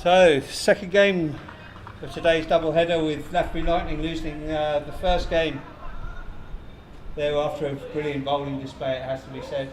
So, second game of today's double header with Lathbury Lightning losing the first game there after a brilliant bowling display, it has to be said.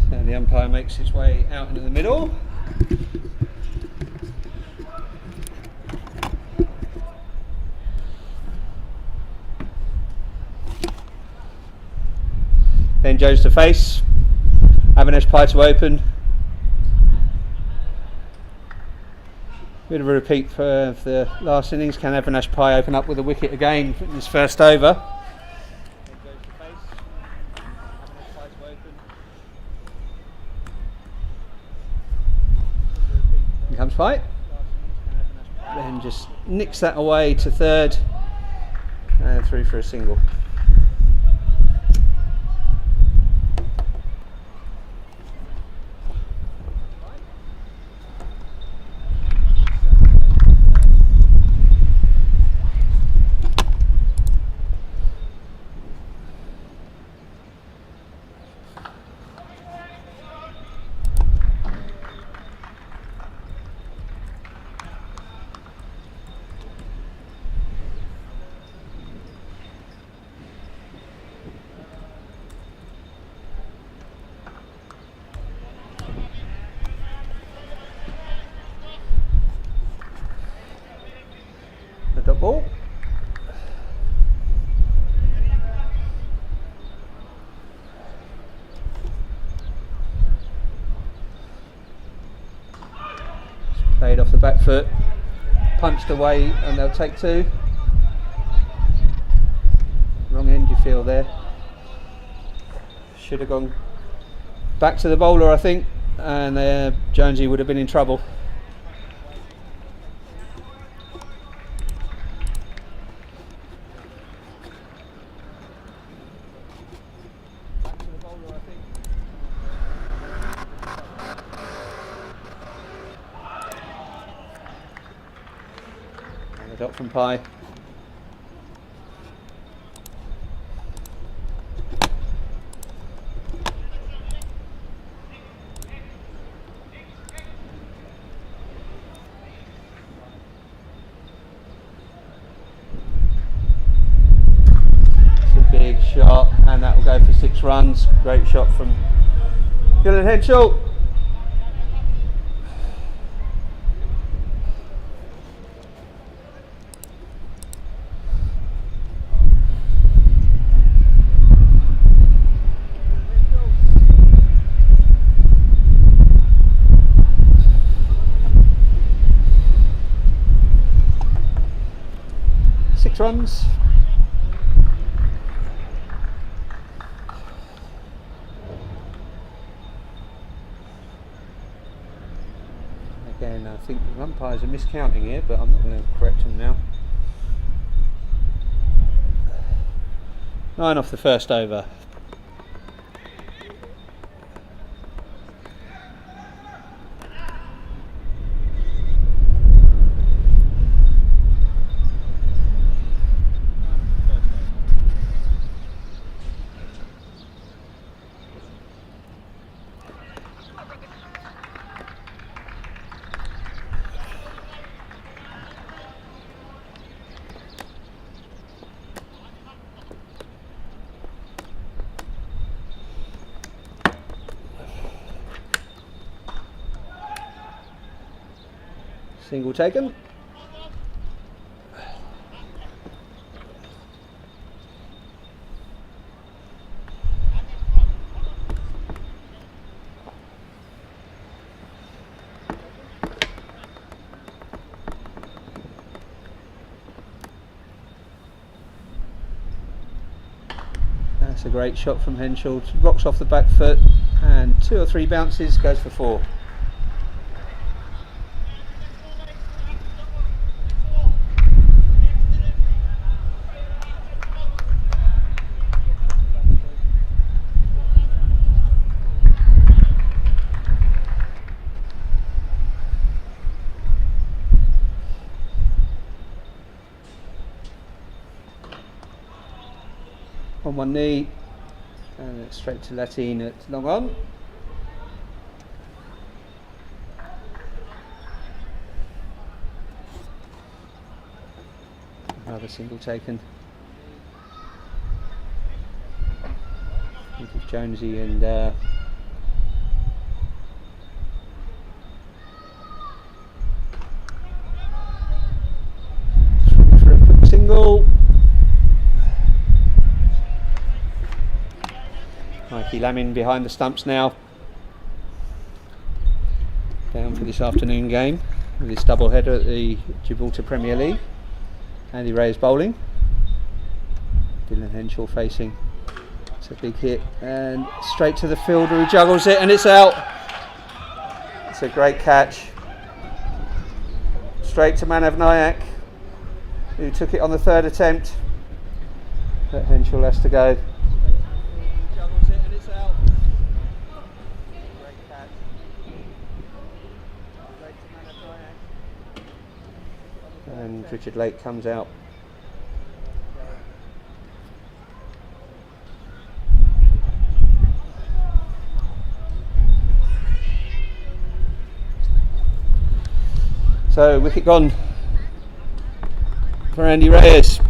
So the umpire makes his way out into the middle. Then Joe's to face, Avinash Pie to open. Bit of a repeat for the last innings. Can Avinash Pie open up with a wicket again in his first over? Here comes Pie. Then just nicks that away to third and through for a single. The ball. Played off the back foot, punched away, and they'll take two. Wrong end, you feel there. Should have gone back to the bowler, I think, and Jonesy would have been in trouble. Dot from Pie. It's a big shot, and that will go for 6 runs. Great shot from Gillen Headshaw. Runs. Again, I think the umpires are miscounting here, but I'm not going to correct them now. 9 off the first over. Single taken. That's a great shot from Henschel. Rocks off the back foot and 2 or 3 bounces, goes for 4. On one knee, and it's straight to Lathbury at long on. Another single taken. I think it's Jonesy and for a quick single. Mikey Lamin behind the stumps now, down for this afternoon game with his double header at the Gibraltar Premier League. Andy Reyes bowling, Dylan Henschel facing. It's a big hit and straight to the fielder who juggles it and it's out. It's a great catch, straight to Manav Nayak, who took it on the 3rd attempt, but Henschel has to go. And Richard Lake comes out. So wicket gone for Andy Reyes.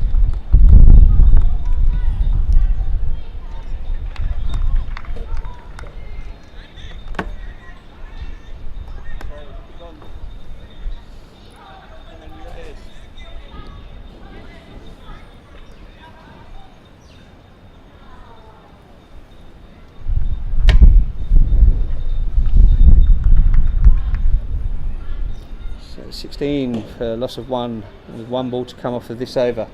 So 16 for loss of 1, with 1 ball to come off of this over.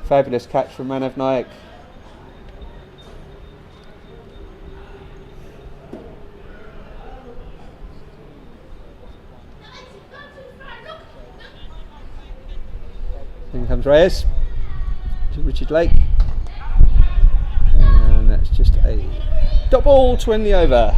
Fabulous catch from Manav Nayak. In comes Reyes to Richard Lake, and that's just a dot ball to end the over.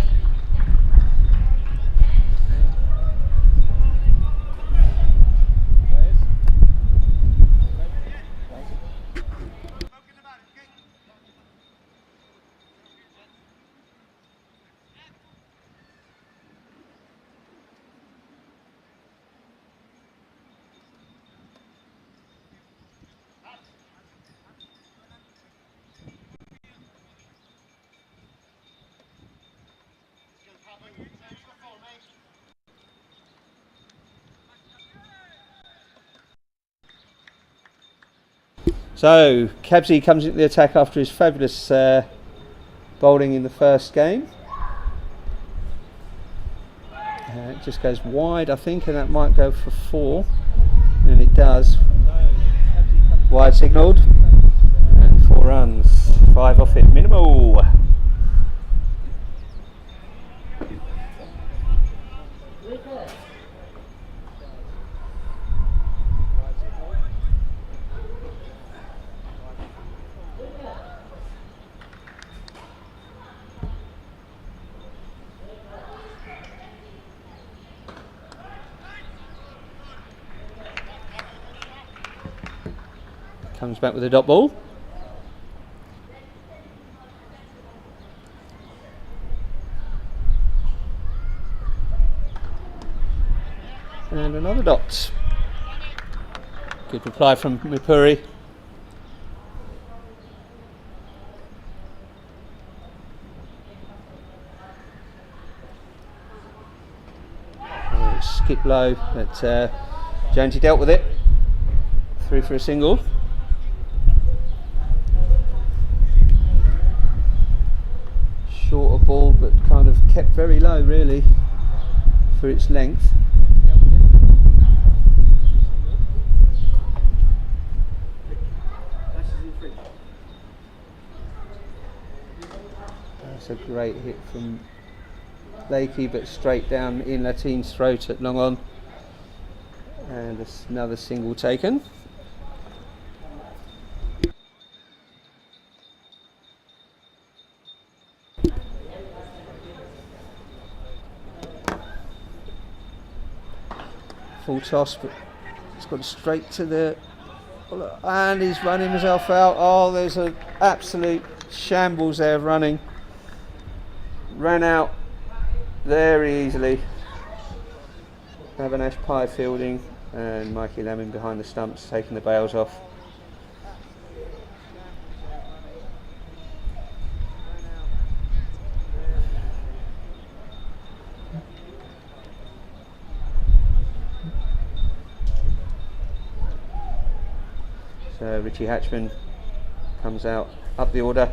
So Cabsy comes into the attack after his fabulous bowling in the first game. It just goes wide, I think, and that might go for 4, and it does. Wide signalled, and 4 runs, 5 off it, minimal. Comes back with a dot ball. And another dot. Good reply from Mipuri. skipped low, but Jonesy dealt with it. Through for a single. Shorter ball, but kind of kept very low really for its length. That's a great hit from Lakey, but straight down in Latine's throat at long on. And another single taken. Full toss, but it's gone straight to the, and he's running himself out. Oh, there's an absolute shambles there of running. Ran out very easily. Avinash Pye fielding and Mikey Lemon behind the stumps taking the bails off. So Richie Hatchman comes out up the order.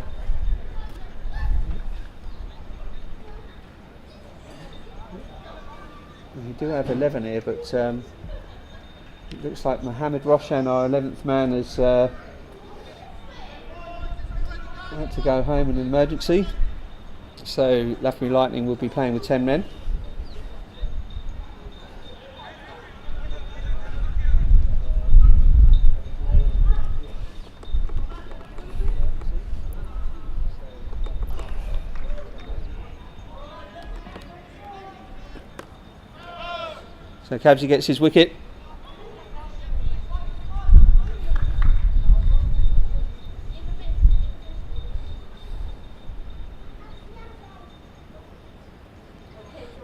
We do have 11 here, but it looks like Mohammed Roshan, our 11th man, has had to go home in an emergency. So Lathbury Lightning will be playing with 10 men. So Cabsy gets his wicket.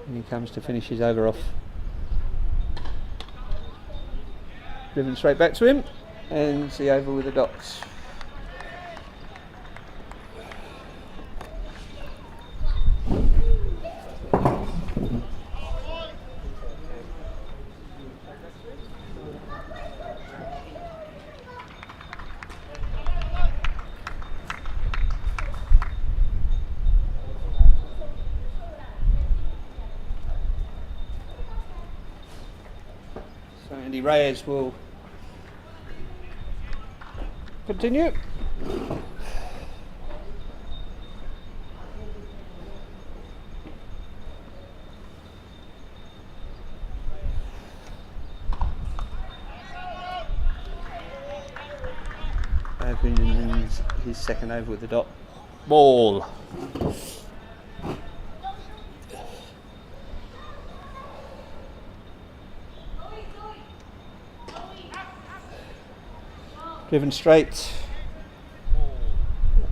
And he comes to finish his over off. Driven straight back to him, and the over with the dots. So Andy Reyes will continue. Opening his second over with the dot ball. Driven straight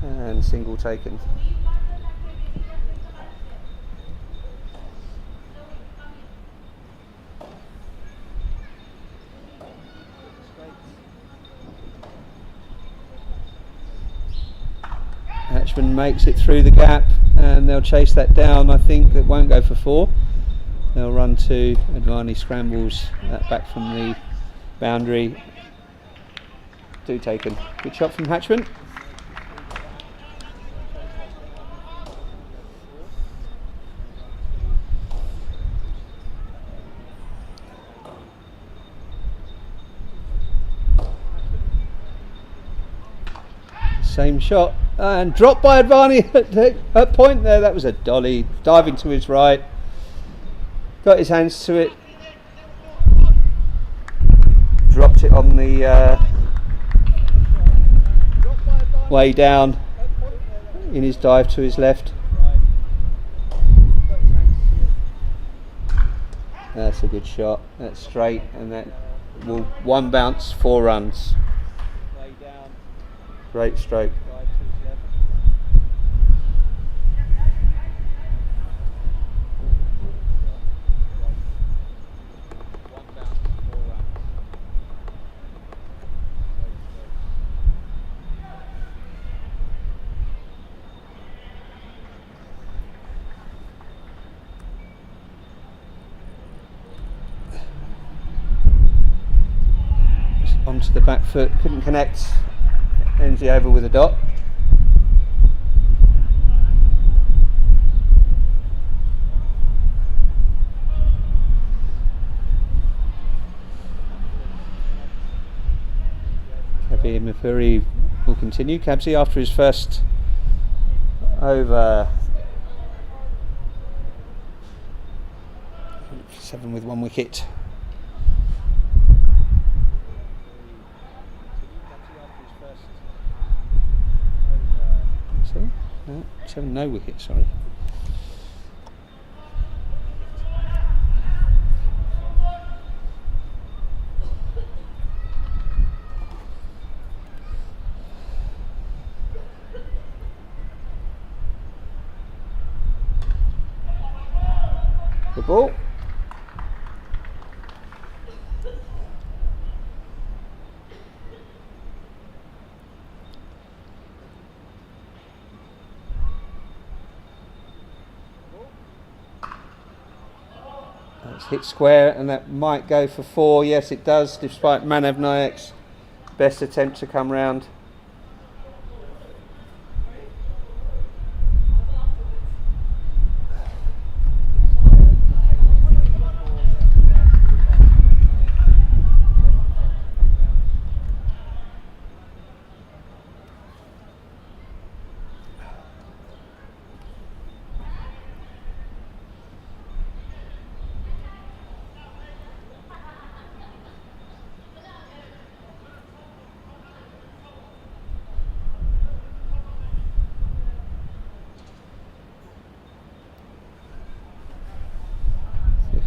and single taken. Hatchman makes it through the gap and they'll chase that down. I think that won't go for 4. They'll run to Advani, scrambles that back from the boundary. Do taken. Good shot from Hatchman. Same shot and dropped by Advani at point there. That was a dolly, diving to his right. Got his hands to it. Dropped it on the way down in his dive to his left. That's a good shot. That's straight, and that will one bounce, 4 runs. Great stroke. the back foot, couldn't connect, ends the over with a dot. Lathbury will continue. Calpe after his first over 7 with 1 wicket. No, 7 no wickets, sorry. Good ball. That's hit square, and that might go for 4. Yes, it does, despite Manav Nayak's best attempt to come round.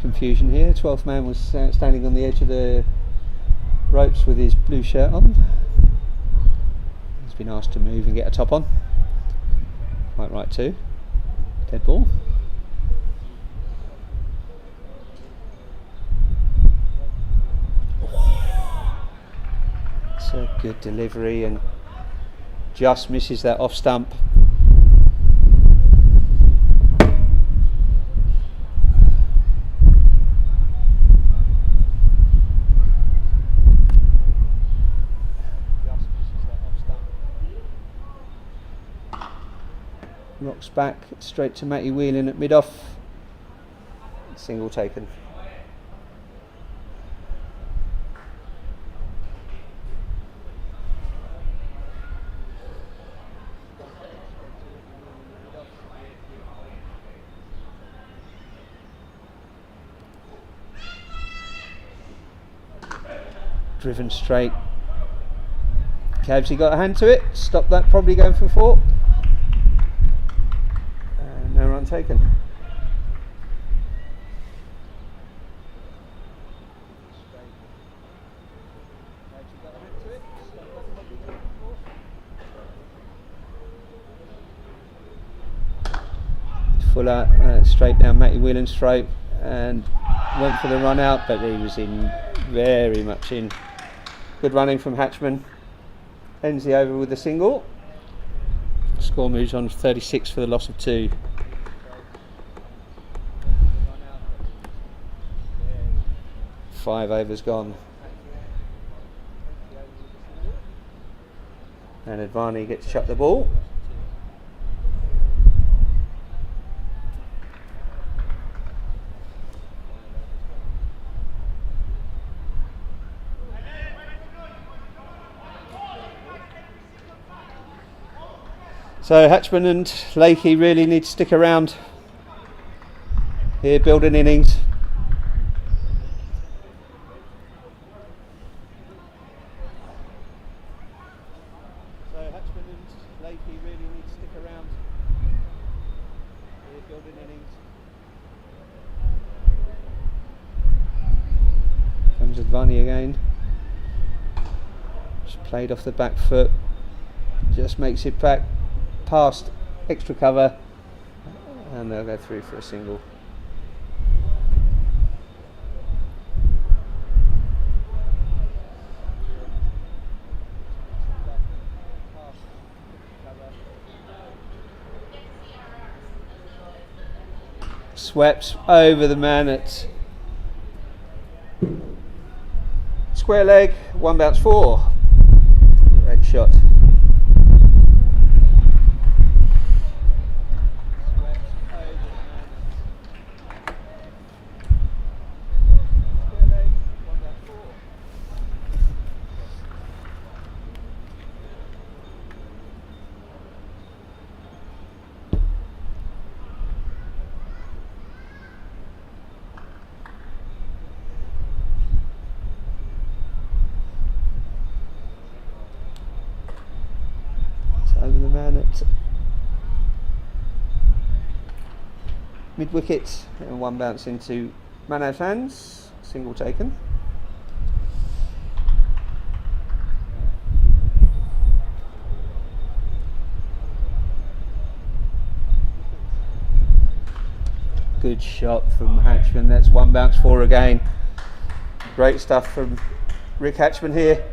Confusion here. 12th man was standing on the edge of the ropes with his blue shirt on. He's been asked to move and get a top on. Quite right too. Dead ball. It's a good delivery and just misses that off stump. Rocks back straight to Matty Whelan at mid-off. Single taken. Driven straight. Calpe got a hand to it. Stop that, probably going for 4. No run taken. Fuller straight down Matty Whelan's throat and went for the run out, but he was in, very much in. Good running from Hatchman. Ends the over with a single. Score moves on to 36 for the loss of 2. Five overs gone. And Advani gets to shut the ball. So Hatchman and Lakey really need to stick around here, building innings. So Hatchman and Lakey really need to stick around here, building innings. Comes Advani again. Just played off the back foot. Just makes it back past extra cover, and they'll go through for a single. Swept over the man at square leg, 1 bounce 4. Great shot. Over the man at mid wicket, and 1 bounce into Manav's hands, single taken. Good shot from Hatchman, that's 1 bounce 4 again. Great stuff from Rick Hatchman here.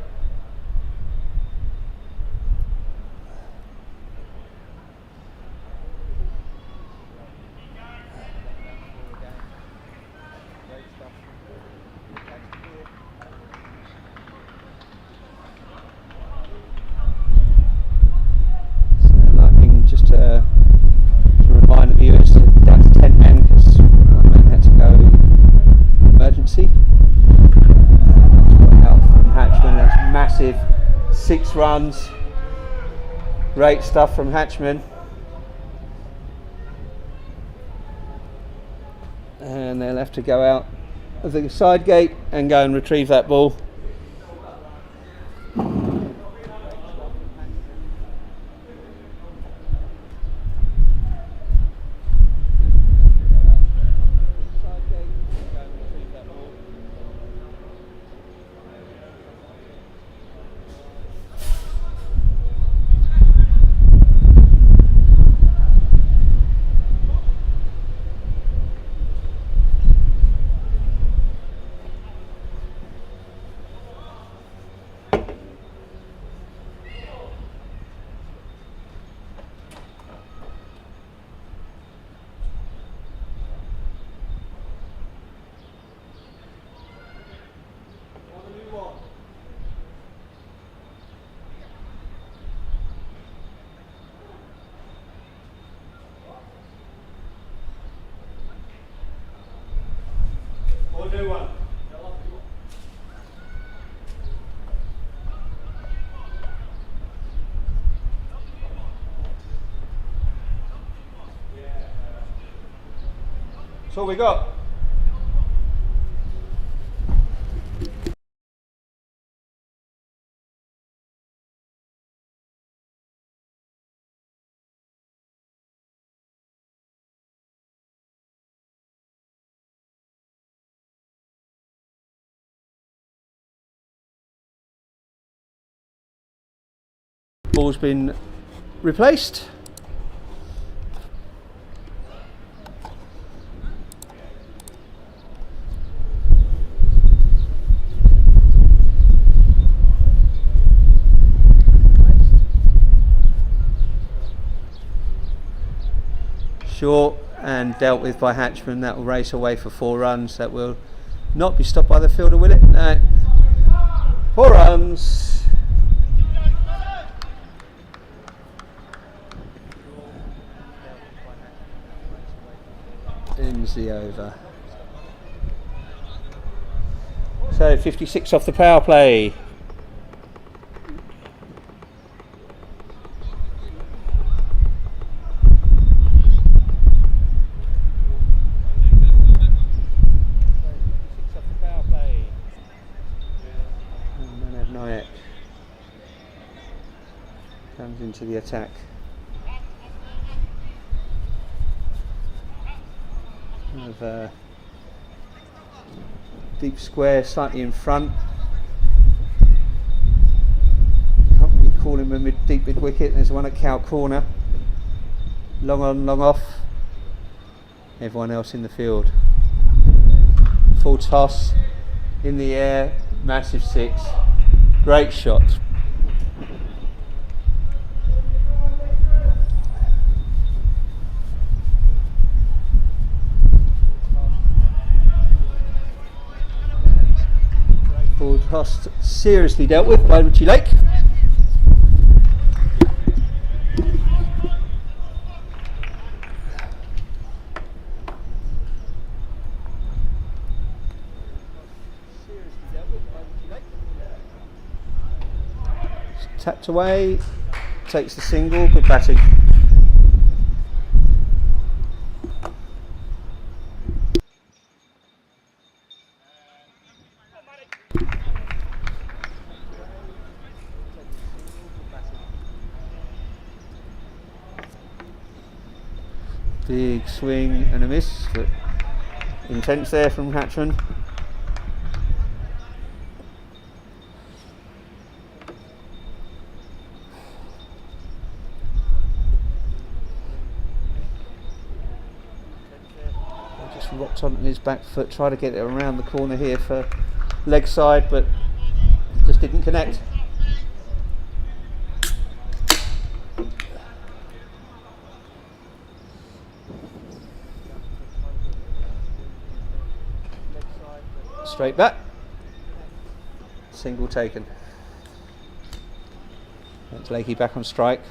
Just to remind the viewers, down to 10 men because 1 man had to go emergency. Help from Hatchman, that's massive, 6 runs. Great stuff from Hatchman. And they'll have to go out of the side gate and go and retrieve that ball. That's all we got. Ball's been replaced. Short and dealt with by Hatchman. That will race away for 4 runs. That will not be stopped by the fielder, will it? No. 4 runs. Ends the over. So 56 off the power play. Comes into the attack. Kind of deep square, slightly in front. Can't really call him a deep mid wicket. There's one at cow corner. Long on, long off. Everyone else in the field. Full toss in the air, massive 6. Great shot. tossed, seriously dealt with by Richie Lake. Tapped away, takes the single, good batting. Big swing and a miss, but intense there from Hatchman. Just rocked onto his back foot, tried to get it around the corner here for leg side, but just didn't connect. Straight back, single taken. That's Lakey back on strike.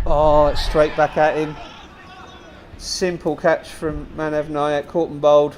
Oh, it's straight back at him. Simple catch from Manav Nayak, caught and bowled.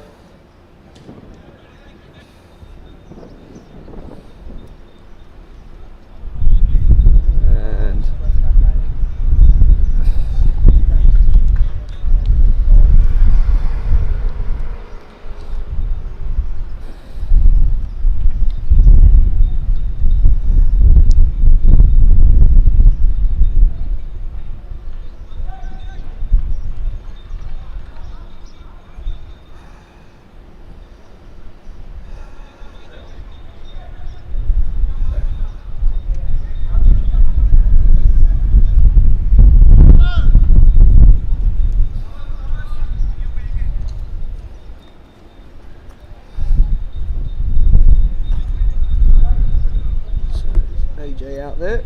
Out there,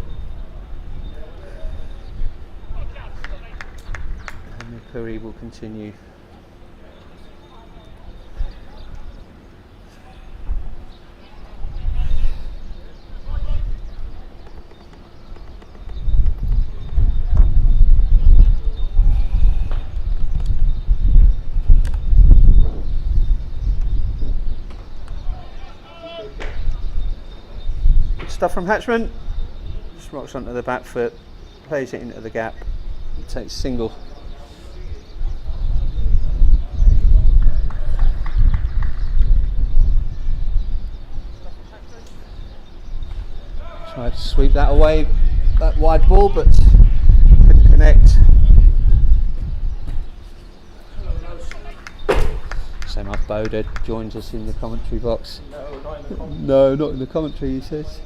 and the curry will continue. Good stuff from Hatchman. Rocks onto the back foot, plays it into the gap, takes single. Tried to sweep that away, that wide ball, but couldn't connect. So Mark Boda joins us in the commentary box. No, not in the commentary, he says.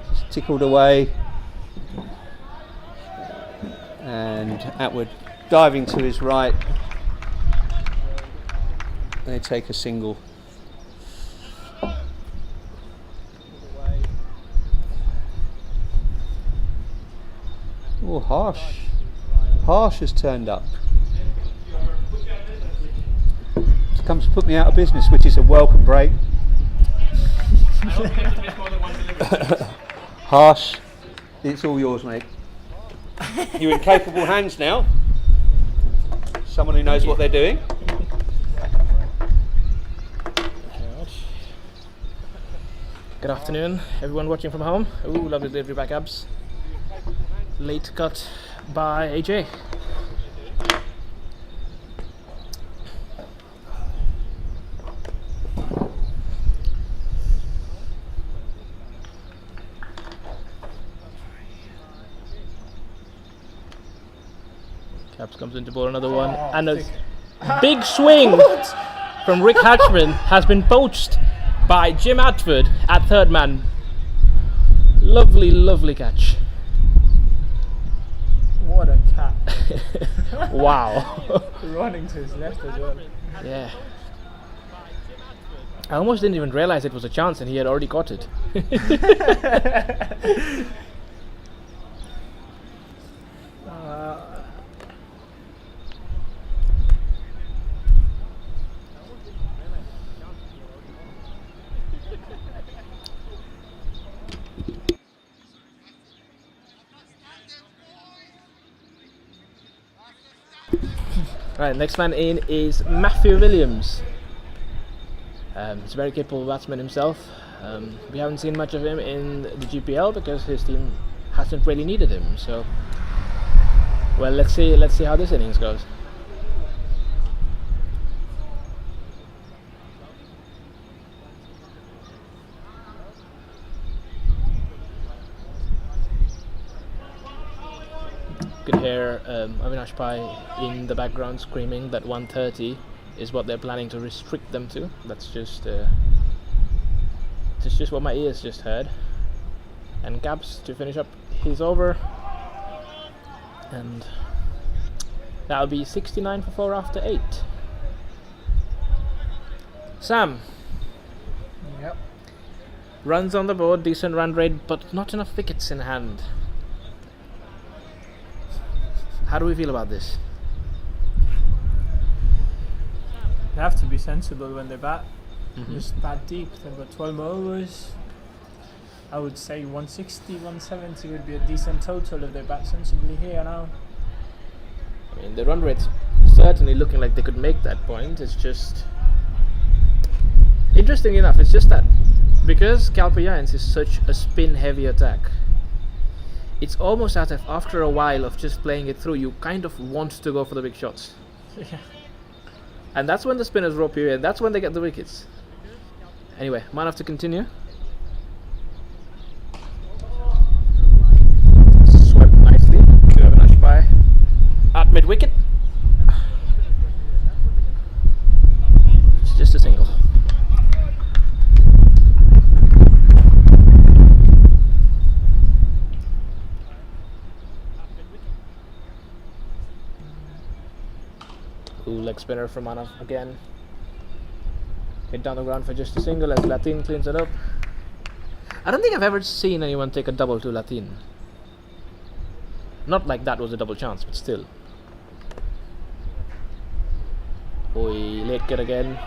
Just tickled away, and Atwood diving to his right. They take a single. Oh, Harsh has turned up. He's come to put me out of business, which is a welcome break. Harsh, it's all yours, mate. You're in capable hands now. Someone who knows what they're doing. Good afternoon, everyone watching from home. Ooh, lovely delivery back abs. Late cut by AJ. Caps comes into ball, another one, and a big swing from Rick Hatchman has been poached by Jim Atwood at third man. Lovely, lovely catch. What a cat. Wow. Running to his left as well. Yeah. I almost didn't even realize it was a chance, and he had already got it. Right, next man in is Matthew Williams. He's a very capable batsman himself. We haven't seen much of him in the GPL because his team hasn't really needed him. So, well, let's see how this innings goes. You can hear Avinash Pai in the background screaming that 130 is what they're planning to restrict them to. That's just what my ears just heard. And Gabs to finish up his over, and that'll be 69 for 4 after 8. Sam. Yep. Runs on the board, decent run rate, but not enough wickets in hand. How do we feel about this? They have to be sensible when they bat. Mm-hmm. Just bat deep. They've got 12 overs. I would say 160, 170 would be a decent total if they bat sensibly here now. I mean, the run rate's certainly looking like they could make that point. It's just, interesting enough, it's just that because Calpe is such a spin-heavy attack, it's almost as if after a while of just playing it through, you kind of want to go for the big shots. Yeah. And that's when the spinners rope you in. That's when they get the wickets. Anyway, man have to continue. Swept nicely to Avinash Pai at mid wicket. It's just a single. Leg spinner from Manav again. Hit down the ground for just a single as Latin cleans it up. I don't think I've ever seen anyone take a double to Latin. Not like that was a double chance, but still. Oi, late get again.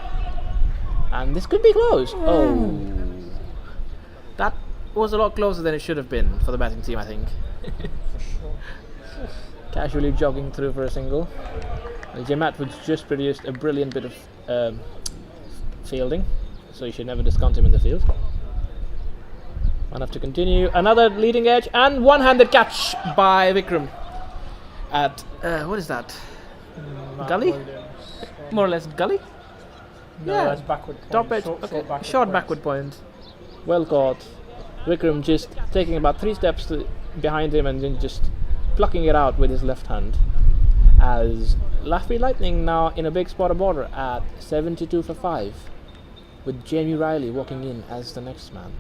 And this could be close. Oh. That was a lot closer than it should have been for the batting team, I think. For sure. Casually jogging through for a single. Jim Atwood's just produced a brilliant bit of fielding, so you should never discount him in the field. One have to continue. Another leading edge and one-handed catch by Vikram at what is that? Gully? More or less gully? No, Yeah. that's backward point. Top edge. Short backward point. Well caught. Vikram just taking about 3 steps behind him and then just plucking it out with his left hand. As Lathbury Lightning now in a big spot of border at 72 for 5, with Jamie Riley walking in as the next man.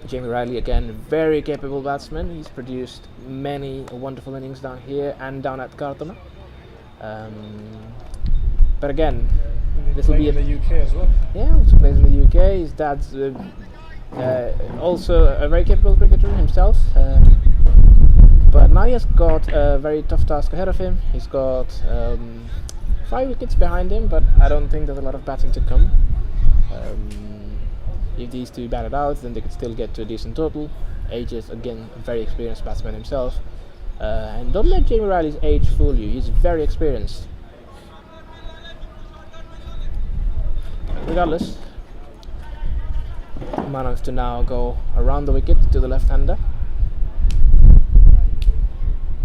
Jamie Riley, again, very capable batsman. He's produced many wonderful innings down here and down at Kartona. But again, this will be in the UK as well. Yeah, also plays in the UK. His dad's also a very capable cricketer himself. But now he has got a very tough task ahead of him. He's got 5 wickets behind him, but I don't think there's a lot of batting to come. If these two batted out, then they could still get to a decent total. Age is, again, a very experienced batsman himself. And don't let Jamie Riley's age fool you. He's very experienced. Regardless, managed to now go around the wicket to the left-hander.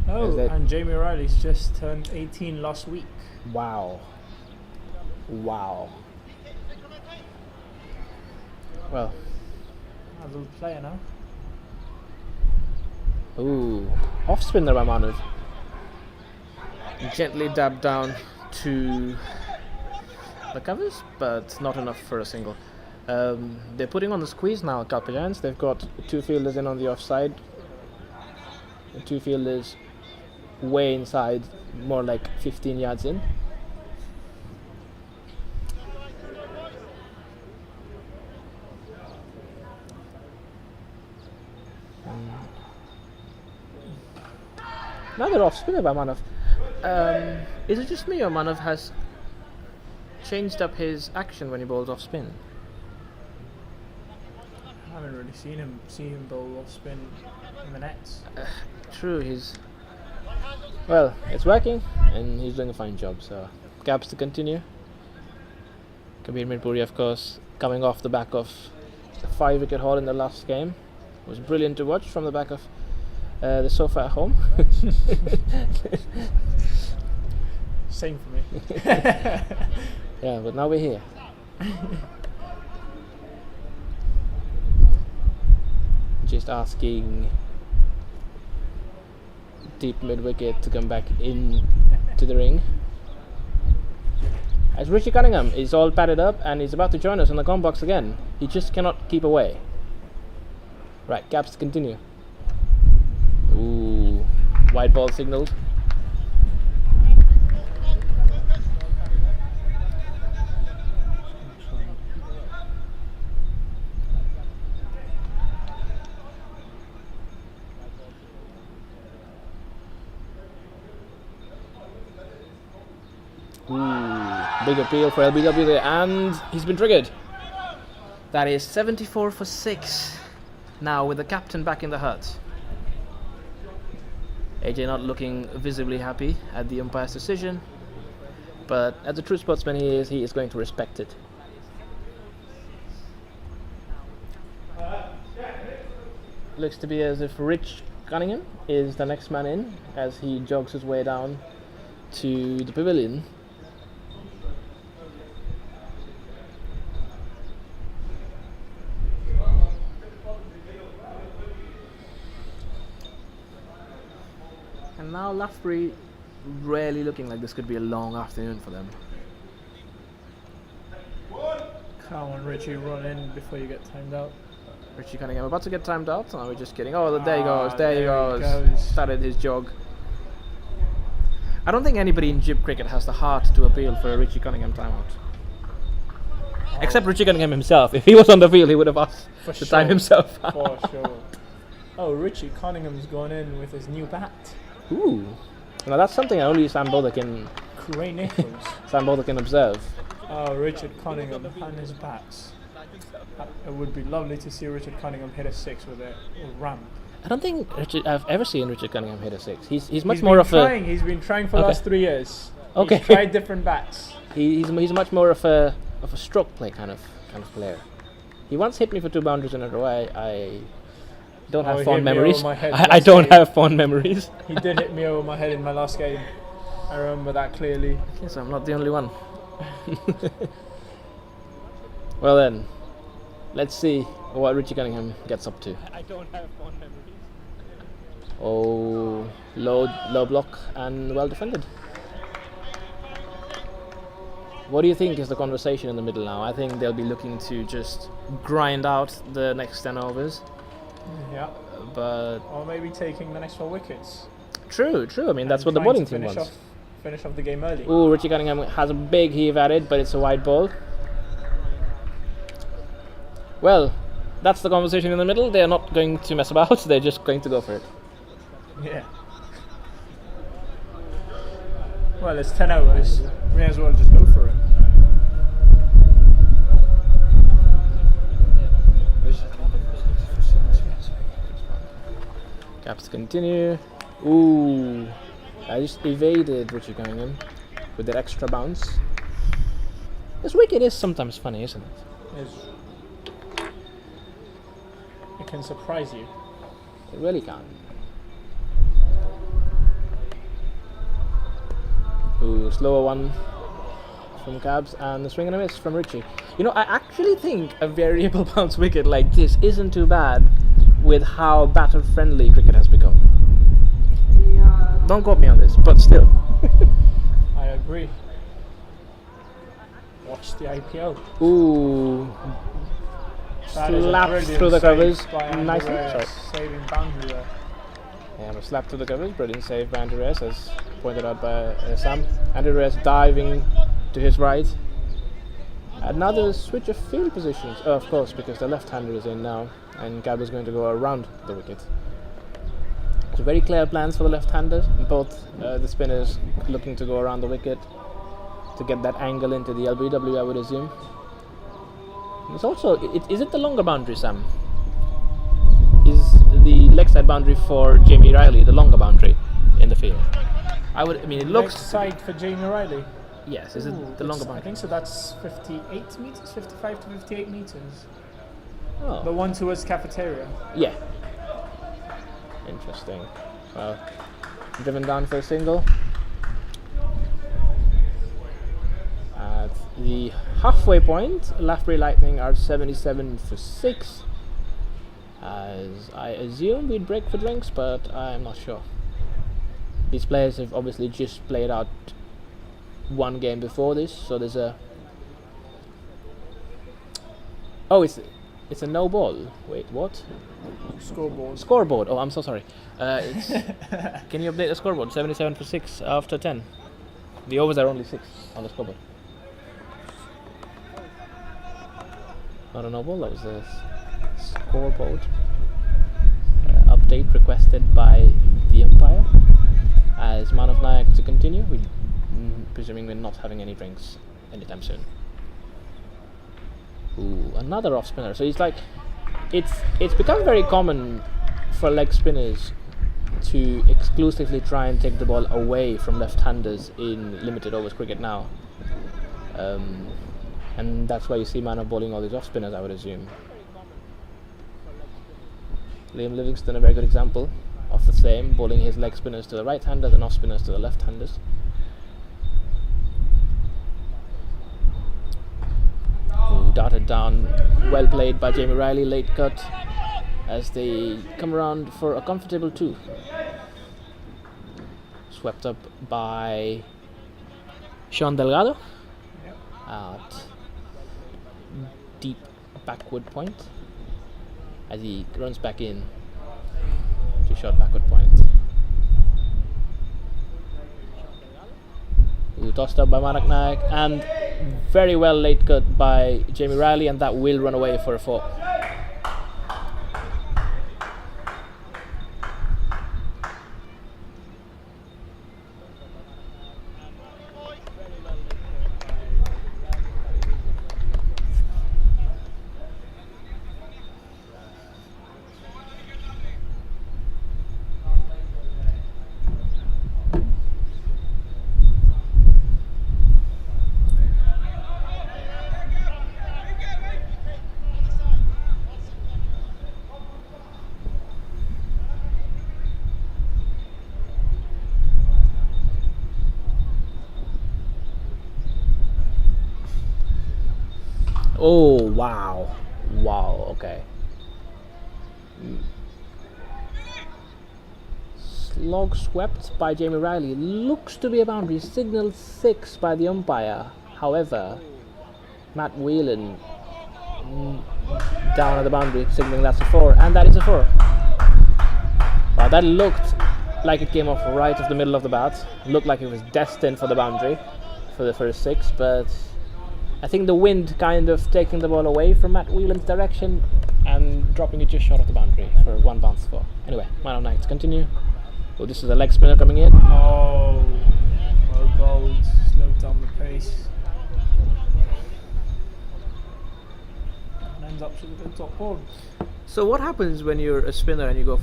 Oh, and Jamie Riley's just turned 18 last week. Wow. Wow. Well. A little player now. Ooh. Off spinner by Manav. Gently dabbed down to the covers, but not enough for a single. They're putting on the squeeze now, Calpe Giants. They've got 2 fielders in on the offside. 2 fielders way inside, more like 15 yards in. Another off spinner by Manav. Is it just me or Manav has changed up his action when he bowls off spin? I haven't really seen him bowl off spin in the nets. True, well, it's working and he's doing a fine job. So gaps to continue. Kabir Mirpuri, of course, coming off the back of the 5-wicket haul in the last game. It was brilliant to watch from the back of the sofa at home. Same for me. Yeah, but now we're here. Just asking deep mid-wicket to come back in to the ring. As Richie Cunningham is all padded up and he's about to join us on the com box again. He just cannot keep away. Right, gaps to continue. Ooh, white ball signalled. Big appeal for LBW there, and he's been triggered. That is 74 for 6. Now with the captain back in the hut. AJ not looking visibly happy at the umpire's decision, but as a true sportsman he is going to respect it. Looks to be as if Rich Cunningham is the next man in as he jogs his way down to the pavilion. And now Lathbury really looking like this could be a long afternoon for them. Come on, Richie, run in before you get timed out. Richie Cunningham about to get timed out. No, we're just kidding. Oh, there he goes. There He he goes. goes. Started his jog. I don't think anybody in Jib cricket has the heart to appeal for a Richie Cunningham timeout. Except Richie Cunningham himself. If he was on the field, he would have asked For to sure. time himself. For sure. Oh, Richie Cunningham's gone in with his new bat. Ooh. Now that's something only Sam Bowler can observe. Oh, Richard Cunningham and his bats. It would be lovely to see Richard Cunningham hit a 6 with a ramp. I don't think I've ever seen Richard Cunningham hit a 6. He's much He's more been of trying. He's been trying for the last 3 years. Okay. He's tried different bats. he's much more of a stroke play kind of player. He once hit me for 2 boundaries in a row. I don't have he fond hit me memories. over my head I last don't game. have fond memories. He did hit me over my head in my last game. I remember that clearly. Yes, I'm not the only one. Well then, let's see what Richie Cunningham gets up to. I don't have fond memories. Oh, low block and well defended. What do you think is the conversation in the middle now? I think they'll be looking to just grind out the next 10 overs. Yeah. But Or maybe taking the next 4 wickets. true. I mean, that's And what the trying bowling to team finish wants. Finish off the game early. Ooh, Richie Cunningham has a big heave at it, but it's a wide ball. Well, that's the conversation in the middle. They're not going to mess about. They're just going to go for it. Yeah. Well, it's 10 overs. May as well just go for it. Caps continue. Ooh, I just evaded Richie Cunningham with that extra bounce. This wicket is sometimes funny, isn't it? It can surprise you. It really can. Ooh, slower one from Cabs and the swing and a miss from Richie. You know, I actually think a variable bounce wicket like this isn't too bad with how batter-friendly cricket has become. Don't quote me on this, but still. I agree. Watch the IPL. Ooh, That is a slap brilliant through the save covers. by Andrew Nicely. Reyes, Sorry. saving boundary there. Yeah, a slap through the covers. Brilliant save by Andrew Reyes, as pointed out by Sam. Andrew Reyes diving to his right. Another switch of field positions. Oh, of course, because the left-hander is in now, and Gab is going to go around the wicket. So very clear plans for the left-handers. Both the spinners looking to go around the wicket to get that angle into the LBW, I would assume. It's also, is it the longer boundary, Sam? Is the leg side boundary for Jamie Riley the longer boundary in the field? I mean, it looks... Leg side for Jamie Riley? Yes, is it the longer boundary? I think so, that's 58 metres, 55 to 58 metres. Oh. The one towards cafeteria. Yeah. Interesting. Well, driven down for a single. At the halfway point, Lathbury Lightning are 77 for 6. As I assume we'd break for drinks, but I'm not sure. These players have obviously just played out one game before this, so there's a... Oh, it's a no ball. Wait, what? Scoreboard. Scoreboard. Oh, I'm so sorry. It's can you update the scoreboard? 77 for 6 after 10. The overs are only 6 on the scoreboard. Not a no ball, that was the scoreboard. Update requested by the umpire. As man of Nayak to continue, presuming we're not having any drinks anytime soon. Ooh, another off spinner. So it's like, it's become very common for leg spinners to exclusively try and take the ball away from left-handers in limited overs cricket now. And that's why you see Manav bowling all these off spinners, I would assume. Liam Livingston, a very good example of the same, bowling his leg spinners to the right-handers and off spinners to the left-handers. Darted down, well played by Jamie Riley, late cut as they come around for a comfortable 2. Swept up by Sean Delgado at deep backward point as he runs back in to short backward point. Tossed up by Manak Nayak and very well late cut by Jamie Riley, and that will run away for a 4. Oh, wow. Wow, okay. Slog swept by Jamie Riley. Looks to be a boundary. Signal 6 by the umpire. However, Matt Whelan down at the boundary, signaling that's a 4. And that is a 4. Wow, that looked like it came off right off the middle of the bat. Looked like it was destined for the boundary for the first 6, but I think the wind kind of taking the ball away from Matt Whelan's direction and dropping it just short of the boundary for 1 bounce score. Anyway, man of night to continue. Oh, this is a leg spinner coming in. Oh, well bowled, slowed down the pace. And ends up with a top ball. So what happens when you're a spinner and you go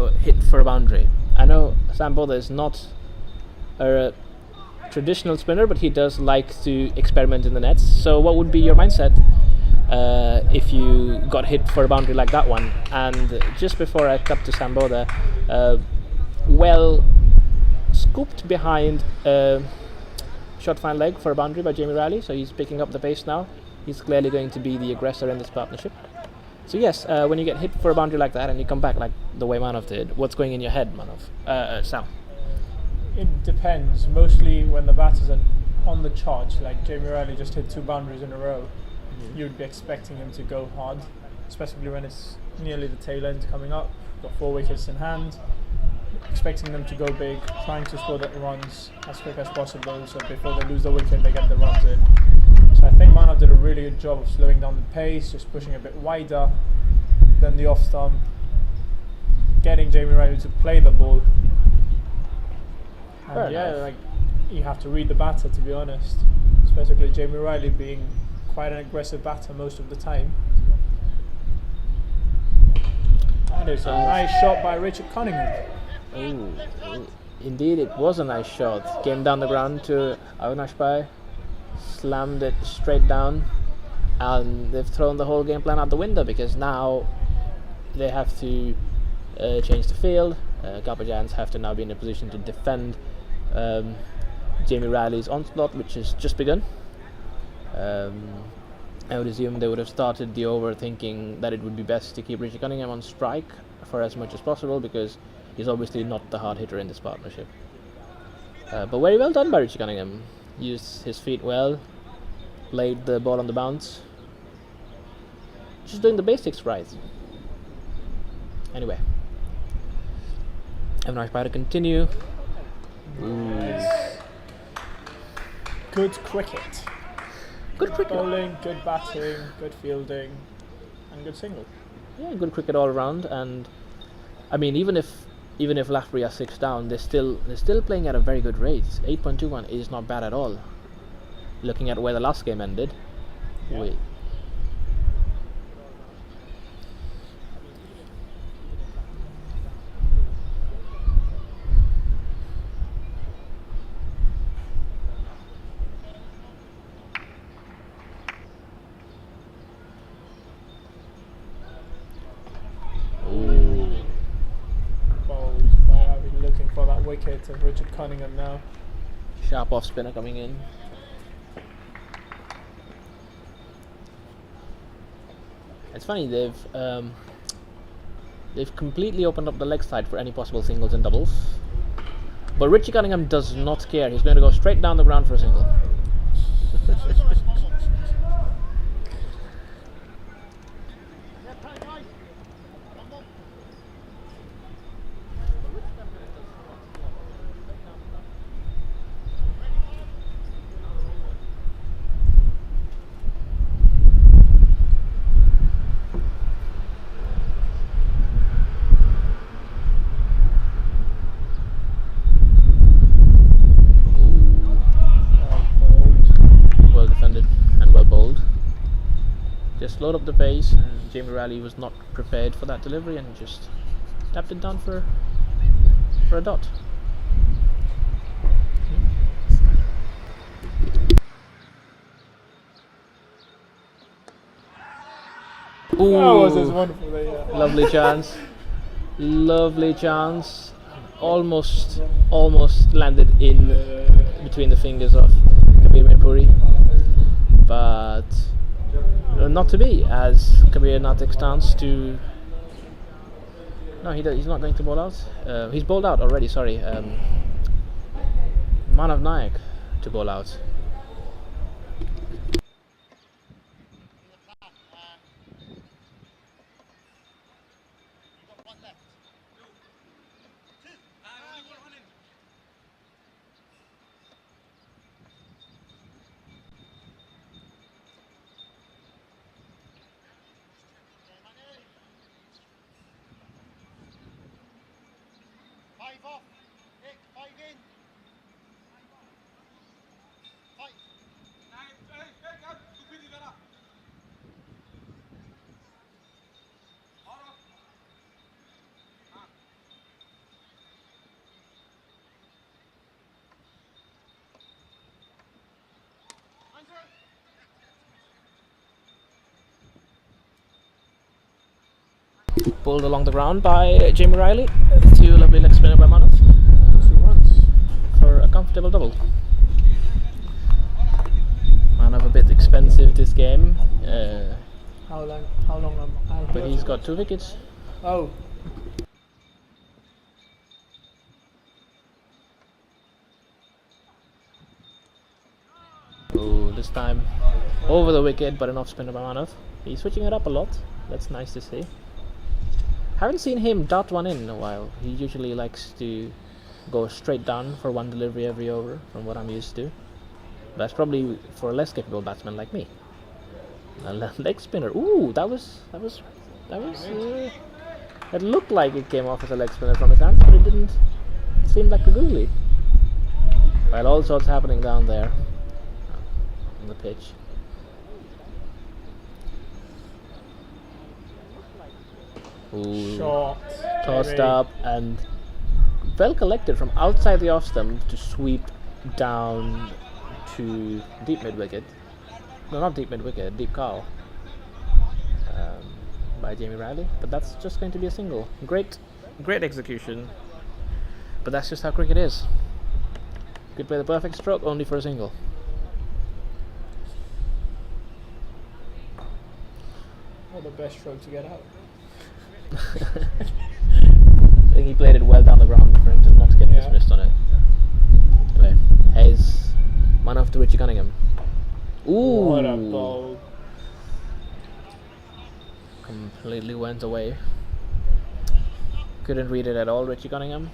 hit for a boundary? I know Sam Botha is not a traditional spinner, but he does like to experiment in the nets. So what would be your mindset if you got hit for a boundary like that one? And just before I cut to Sam Botha, well scooped behind short fine leg for a boundary by Jamie Riley, so he's picking up the pace now. He's clearly going to be the aggressor in this partnership. So yes, when you get hit for a boundary like that and you come back like the way Manav did, what's going in your head, Manav? Sam? It depends. Mostly when the batters are on the charge, like Jamie Riley just hit 2 boundaries in a row, you'd be expecting him to go hard, especially when it's nearly the tail end coming up. Got 4 wickets in hand, expecting them to go big, trying to score the runs as quick as possible, so before they lose the wicket they get the runs in. So I think Manav did a really good job of slowing down the pace, just pushing a bit wider than the off stump, getting Jamie Riley to play the ball. Fair And yeah, enough. like you have to read the batter, to be honest. Especially Jamie Riley being quite an aggressive batter most of the time. And it's a nice shot by Richard Cunningham. Ooh, indeed, it was a nice shot. Came down the ground to Aunashpai, slammed it straight down, and they've thrown the whole game plan out the window because now they have to change the field. Calpe Giants have to now be in a position to defend Jamie Riley's onslaught, which has just begun. I would assume they would have started the over thinking that it would be best to keep Richard Cunningham on strike for as much as possible because he's obviously not the hard hitter in this partnership. But very well done by Richard Cunningham. Used his feet well, laid the ball on the bounce. Just doing the basics right. Anyway, have a nice bye to continue. Nice. Good cricket. Good cricket. Bowling, good batting, good fielding, and good single. Yeah, good cricket all around. And I mean, even if Lathbury are 6 down, they're still playing at a very good rate. 8.21 is not bad at all. Looking at where the last game ended. Yeah. Wait. Bowls by Abbey looking for that wicket of Richard Cunningham now. Sharp off spinner coming in. It's funny, they've completely opened up the leg side for any possible singles and doubles. But Richie Cunningham does not care. He's going to go straight down the ground for a single. Well defended and well bowled. Just slowed up the pace, and Jamie Riley was not prepared for that delivery and just tapped it down for a dot. Ooh, That was as wonderful there, yeah. lovely chance, lovely chance. Almost landed in between the fingers of Kabir Puri, but not to be, as Kabir Natik stands to. No, he's not going to bowl out. He's bowled out already. Sorry, Manav Nayak to bowl out. Pulled along the ground by Jamie Riley to a lovely leg spinner by Manav. 2 runs for a comfortable double. Manav a bit expensive this game, How long am I? but he's got 2 wickets. Oh, Oh, this time over the wicket, but an off spinner by Manav. He's switching it up a lot. That's nice to see. Haven't seen him dot one in a while. He usually likes to go straight down for one delivery every over, from what I'm used to. That's probably for a less capable batsman like me. A leg spinner. Ooh, that was It looked like it came off as a leg spinner from his hands, but it didn't seem like a googly. While all sorts happening down there on the pitch. Ooh. Short. Tossed Maybe. up and well collected from outside the off stump to sweep down to deep mid wicket. No, not deep mid wicket, deep cow. By Jamie Riley, but that's just going to be a single. Great execution, but that's just how cricket is. You could play the perfect stroke only for a single. Or the best stroke to get out. I think he played it well down the ground for him to not get dismissed on it. Anyway, Hayes, man off to Richie Cunningham. Ooh! What a ball. Completely went away. Couldn't read it at all, Richie Cunningham.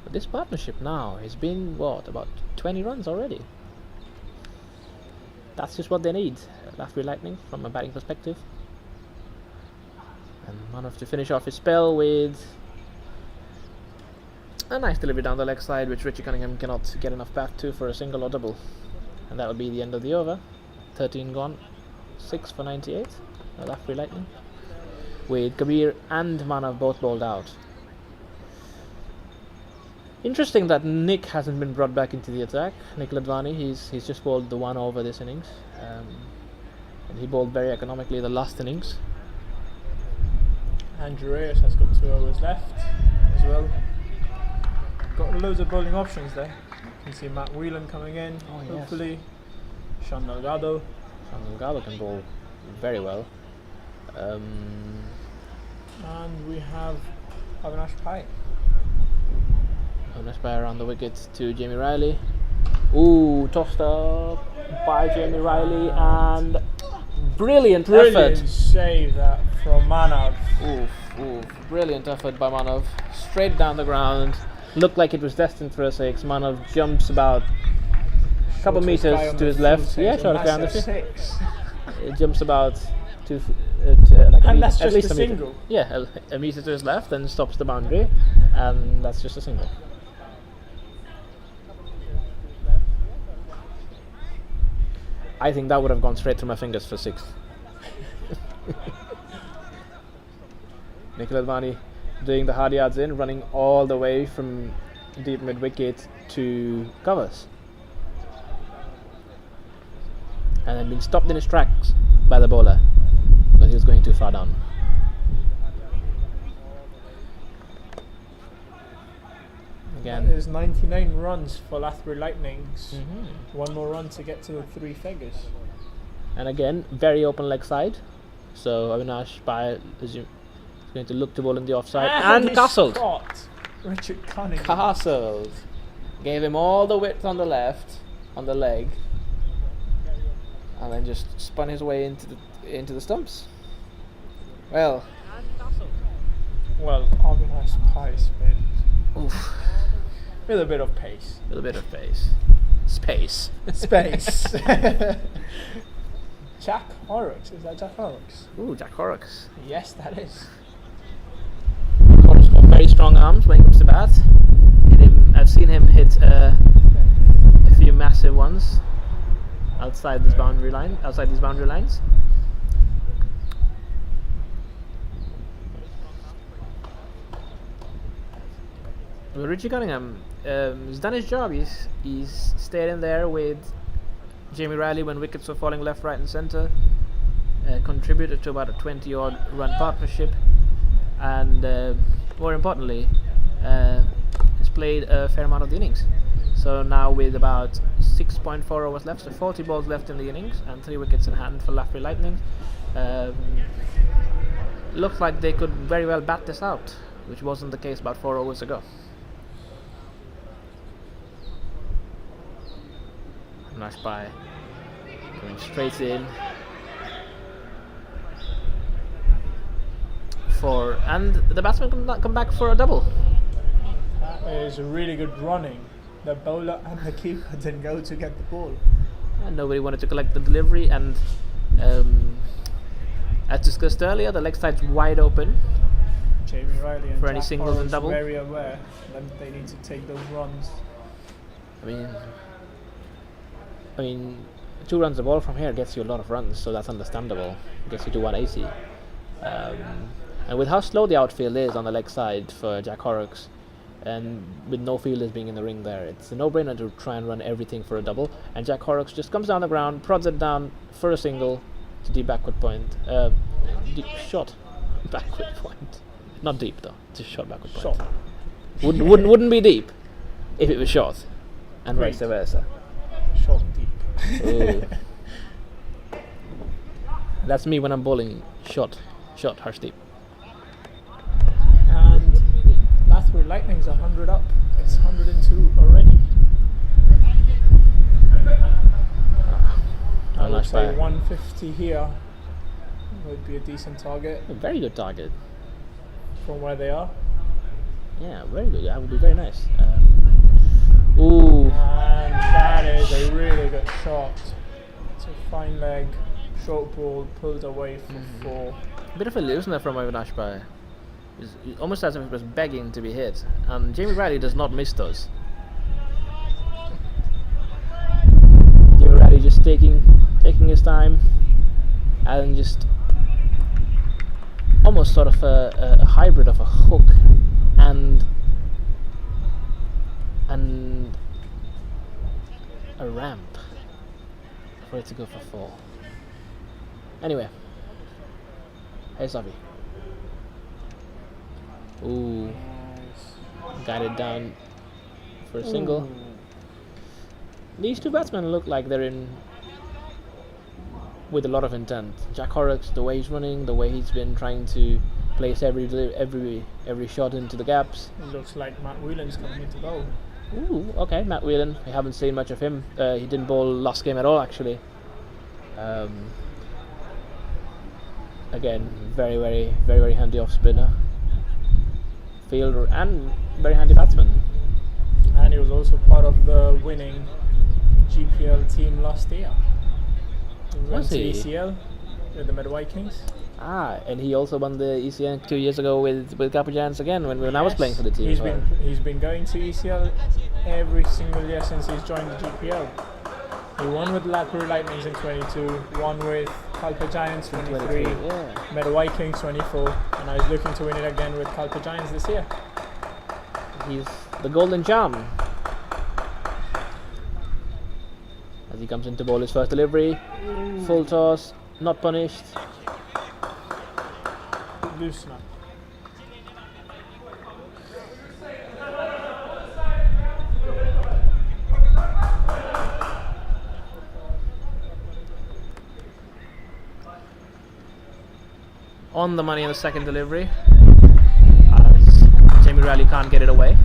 But this partnership now has been, what, about 20 runs already? That's just what they need. Lathbury Lightning from a batting perspective. And Manov to finish off his spell with a nice delivery down the leg side, which Richie Cunningham cannot get enough bat to for a single or double. And that would be the end of the over. 13 gone, 6 for 98. Lathbury Lightning. With Kabir and Manav both bowled out. Interesting that Nick hasn't been brought back into the attack. Nick Ladvani, he's just bowled the one over this innings. And he bowled very economically the last innings. Andrew Reyes has got 2 overs left as well. Got loads of bowling options there. You can see Matt Whelan coming in, hopefully. Sean Delgado. Sean Delgado can bowl very well. And we have Avinash Pai. Nice by around the wicket to Jamie Riley. Ooh, tossed up by Jamie Riley and brilliant effort. Save that from Manav. Oof, brilliant effort by Manav. Straight down the ground. Looked like it was destined for a 6. Manav jumps about a couple meters to his left. Yeah, short guy on the 6. It jumps about And that's at just least a meter. single. Yeah, a meter to his left and stops the boundary, and that's just a single. I think that would have gone straight through my fingers for 6. Nikhil Advani doing the hard yards in, running all the way from deep mid wicket to covers, and then being stopped in his tracks by the bowler because he was going too far down. Again, There's 99 runs for Lathbury Lightnings. One more run to get to the 3 figures. and again, very open leg side. So Avinash Pai is going to look to bowl in the offside and castled. Richard Cunningham. Castled. Gave him all the width on the left, on the leg, and then just spun his way into the stumps. Well, Avinash Pai spin. oof. With a bit of pace. With a bit of pace. Space. Space. Jack Horrocks. Is that Jack Horrocks? Ooh, Jack Horrocks. Yes, that is. Horrocks got very strong arms when he comes to bat. I've seen him hit a few massive ones outside these boundary lines. Well, Richie Cunningham has done his job. He's stayed in there with Jamie Riley when wickets were falling left, right and centre. Contributed to about a 20-odd run partnership, and more importantly, has played a fair amount of the innings. So now with about 6.4 overs left, so 40 balls left in the innings and 3 wickets in hand for Lathbury Lightning, looks like they could very well bat this out, which wasn't the case about 4 overs ago. Nice by going straight in and the batsman come back for a double. That is really good running. The bowler and the keeper didn't go to get the ball. and nobody wanted to collect the delivery, and as discussed earlier, the leg side's wide open. Jamie Riley and For any Jack singles and Horrocks double? very aware that they need to take those runs. I mean, 2 runs the ball from here gets you a lot of runs, so that's understandable. Gets you to 180. And with how slow the outfield is on the leg side for Jack Horrocks, and with no fielders being in the ring there, it's a no-brainer to try and run everything for a double. And Jack Horrocks just comes down the ground, prods it down for a single to deep backward point. Deep shot backward point. Not deep though, just short backward point. Short. Wouldn't be deep if it was short, and Great. vice versa. Short deep. Ooh. That's me when I'm bowling short, harsh deep. And Lathbury Lightning's 100 up. It's 102 already. I would say 150 here would be a decent target A very good target. from where they are. Yeah, very good. That would be very nice. Ooh. And that is a really good shot. It's a fine leg, short ball, pulled away for 4. Bit of a loosener from Ivan Ashby. It's almost as if it was begging to be hit. And Jamie Riley does not miss those. Jamie Riley just taking his time and just almost sort of a hybrid of a hook and a ramp for it to go for 4. Anyway, hey Savi. Ooh, guided down for a single. Ooh. These 2 batsmen look like they're in with a lot of intent. Jack Horrocks, the way he's running, the way he's been trying to place every shot into the gaps. It looks like Matt Whelan's coming into goal. Ooh, okay, Matt Whelan. We haven't seen much of him. He didn't bowl last game at all, actually. Again, very handy off spinner, fielder, and very handy batsman. And he was also part of the winning GPL team last year. He went Was to he? ECL with the Med Vikings. And he also won the ECN 2 years ago with Calpe Giants again when I was playing for the team. He's been going to ECL every single year since he's joined the GPL. He won with Lathbury Lightnings in 22, won with Calpe Giants 23, yeah. Med Vikings 24, and I was looking to win it again with Calpe Giants this year. He's the golden charm. As he comes into bowl his first delivery, full toss, not punished. Loosener. On the money in the second delivery, as Jamie Riley can't get it away.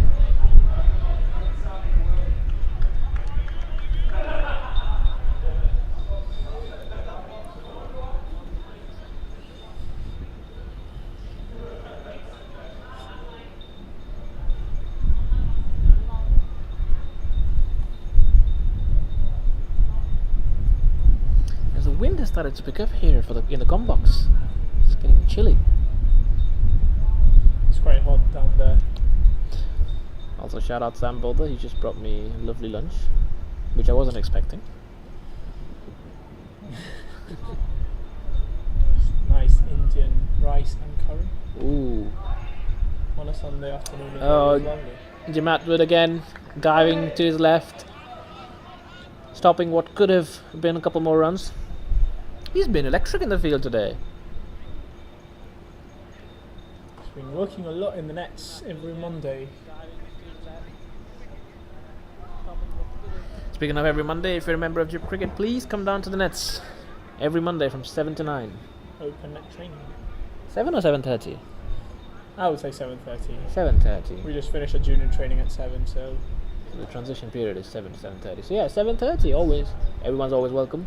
As the wind has started to pick up here in the com box. It's getting chilly. It's quite hot down there. Also shout out Sam Boulder, he just brought me a lovely lunch, which I wasn't expecting. Nice Indian rice and curry Ooh. on a Sunday afternoon. Oh, It's lovely. Jim Atwood again, diving to his left, stopping what could have been a couple more runs. He's been electric in the field today. He's been working a lot in the nets every Monday. Speaking of every Monday, if you're a member of Jib Cricket, please come down to the nets every Monday from 7 to 9. Open net training. 7 or 7:30? I would say 7:30. 7:30. We just finished a junior training at 7, so The transition period is 7 to 7:30. So yeah, 7:30 always. Everyone's always welcome.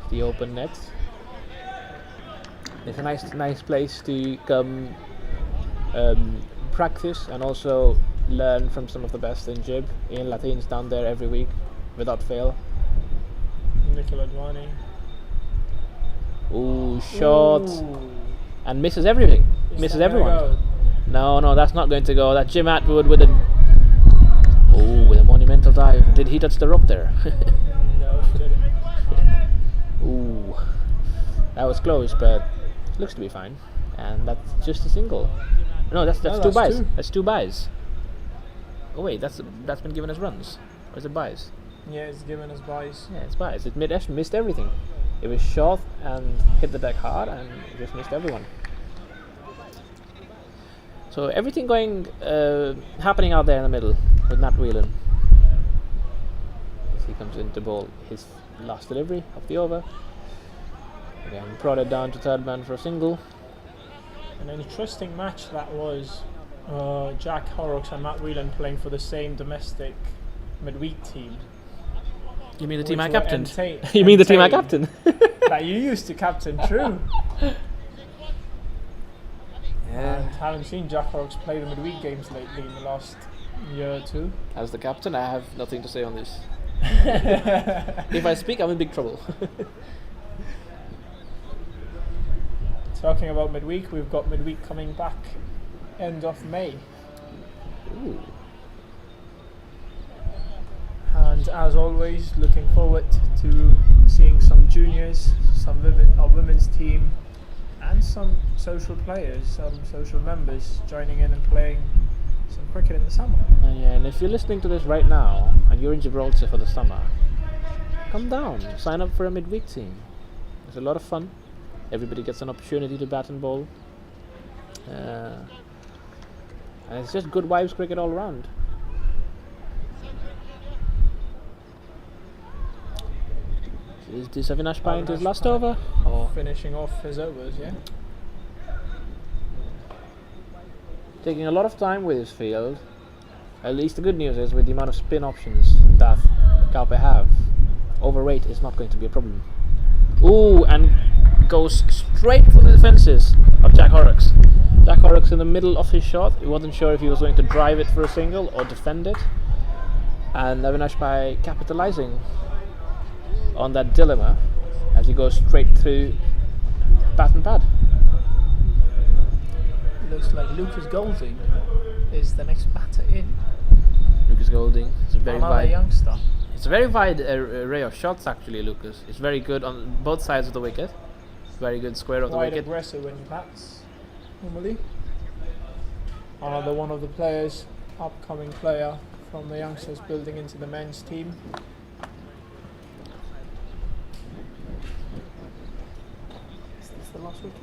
The open nets. It's a nice place to come practice and also learn from some of the best in Jib. Ian Lathine's down there every week without fail. Nicola Dwani. Ooh, shot. And misses everything. Misses everyone. No, that's not going to go. That's Jim Atwood with a monumental dive. Did he touch the rope there? No, she didn't. Ooh, that was close, but looks to be fine. And that's just a single. No, that's two buys. That's 2 buys. Oh wait, that's been given as runs. Or is it buys? Yeah, it's given as buys. Yeah, it's buys. It missed everything. It was short and hit the deck hard, and it just missed everyone. So everything happening out there in the middle with Nat Whelan. As he comes in to bowl his last delivery of the over. Again, prodded down to third man for a single. An interesting match that was. Jack Horrocks and Matt Whelan playing for the same domestic midweek team. You mean the team I captained? You mean the team I captained? That you used to captain, true. And haven't seen Jack Horrocks play the midweek games lately in the last year or two. As the captain, I have nothing to say on this. If I speak, I'm in big trouble. Talking about midweek, we've got midweek coming back end of May. Ooh. And as always, looking forward to seeing some juniors, our women's team, and some social players, some social members joining in and playing some cricket in the summer. And if you're listening to this right now and you're in Gibraltar for the summer, come down, sign up for a midweek team. It's a lot of fun. Everybody gets an opportunity to bat and bowl. And it's just good vibes cricket all around. Is this Avinash Pai into his last over? Or finishing off his overs, yeah? Taking a lot of time with his field. At least the good news is with the amount of spin options that Calpe have, overrate is not going to be a problem. Ooh, and goes straight for the defences of Jack Horrocks. Jack Horrocks in the middle of his shot. He wasn't sure if he was going to drive it for a single or defend it. And Avinash Pai capitalising on that dilemma as he goes straight through bat and pad. Looks like Lucas Golding is the next batter in. Lucas Golding is a very wide youngster. It's a very wide array of shots actually, Lucas. It's very good on both sides of the wicket. Very good square of the wicket. Quite aggressive when he bats, normally. Another one of the players, upcoming player from the youngsters building into the men's team. Is this the last wicket?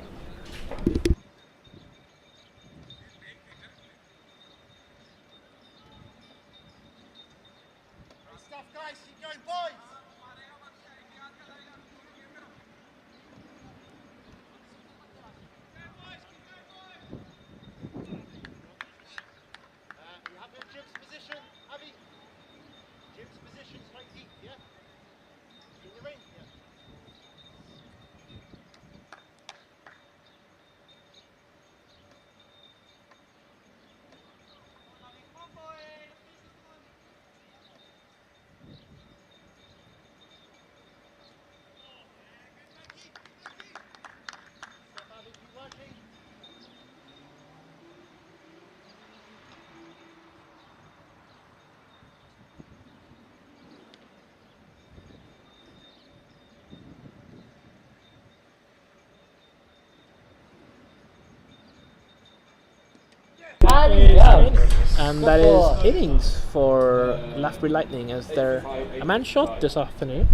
And that is innings for Lathbury Lightning as they're a man shot this afternoon.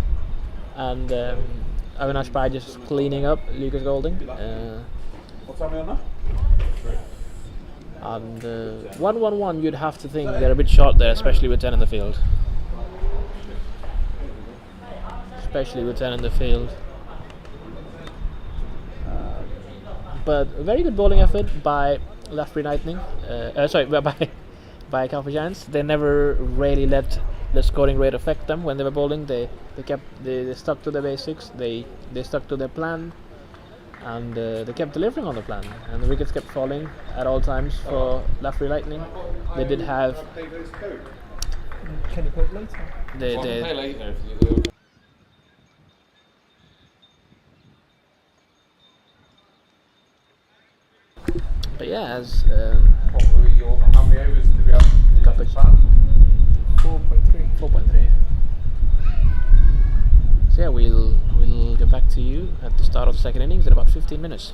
And Avinash Pai just cleaning up Lucas Golding. What's happening on that? And 1-1-1, you'd have to think they're a bit short there, especially with 10 in the field. But a very good bowling effort by Lathbury Lightning. By Calpe Giants. They never really let the scoring rate affect them when they were bowling. They stuck to their basics. They stuck to their plan, and they kept delivering on the plan. And the wickets kept falling at all times for Lathbury Lightning. They did have. Can you put it later? yeah, as How many overs did we have? Calpe 4.3. 4.3. So yeah, we'll get back to you at the start of the second innings in about 15 minutes.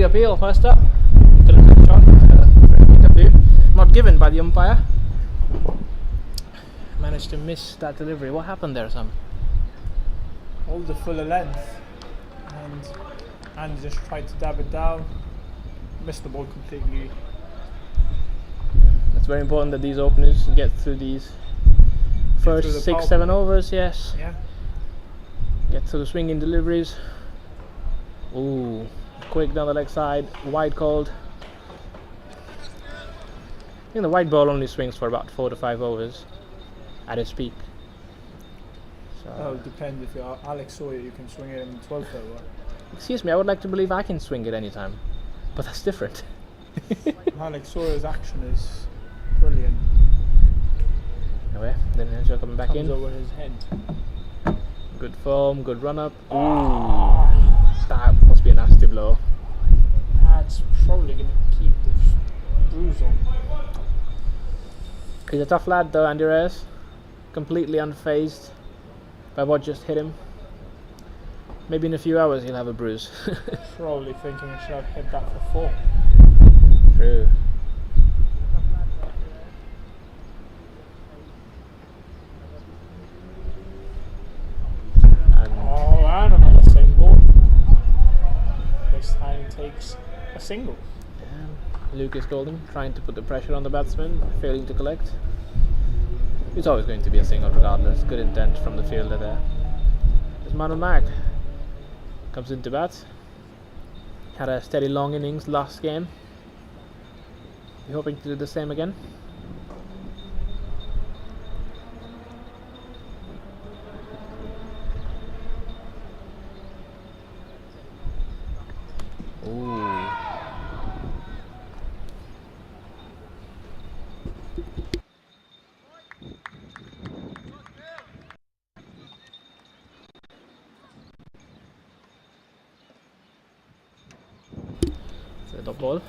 appeal first up. Not given by the umpire. Managed to miss that delivery. What happened there, Sam? Hold the fuller length, and just tried to dab it down. Missed the ball completely. It's very important that these openers get through these first through the 6-7 overs. Yes. Yeah. Get to the swinging deliveries. Ooh, quick down the leg side, wide called. I think the white ball only swings for about 4 to 5 overs at its peak. So, Well, it depends. If you're Alex Sawyer, you can swing it in the 12th over. excuse me, I would like to believe I can swing it anytime, but that's different. Alex Sawyer's action is brilliant. Anyway, then Henshaw coming back Comes in. over his head. Good form, good run up. Ooh, that must be a nasty blow. That's probably going to keep the bruise on. He's a tough lad though, Andy Reyes. Completely unfazed by what just hit him. Maybe in a few hours he'll have a bruise. Probably thinking he should have hit that for 4. True. Oh, and another single. This time takes a single. Lucas Golden trying to put the pressure on the batsman, failing to collect. It's always going to be a single regardless. Good intent from the fielder there. There's Manu Mag. Comes into bat. Had a steady long innings last game. You hoping to do the same again? Ooh. It's a dot ball.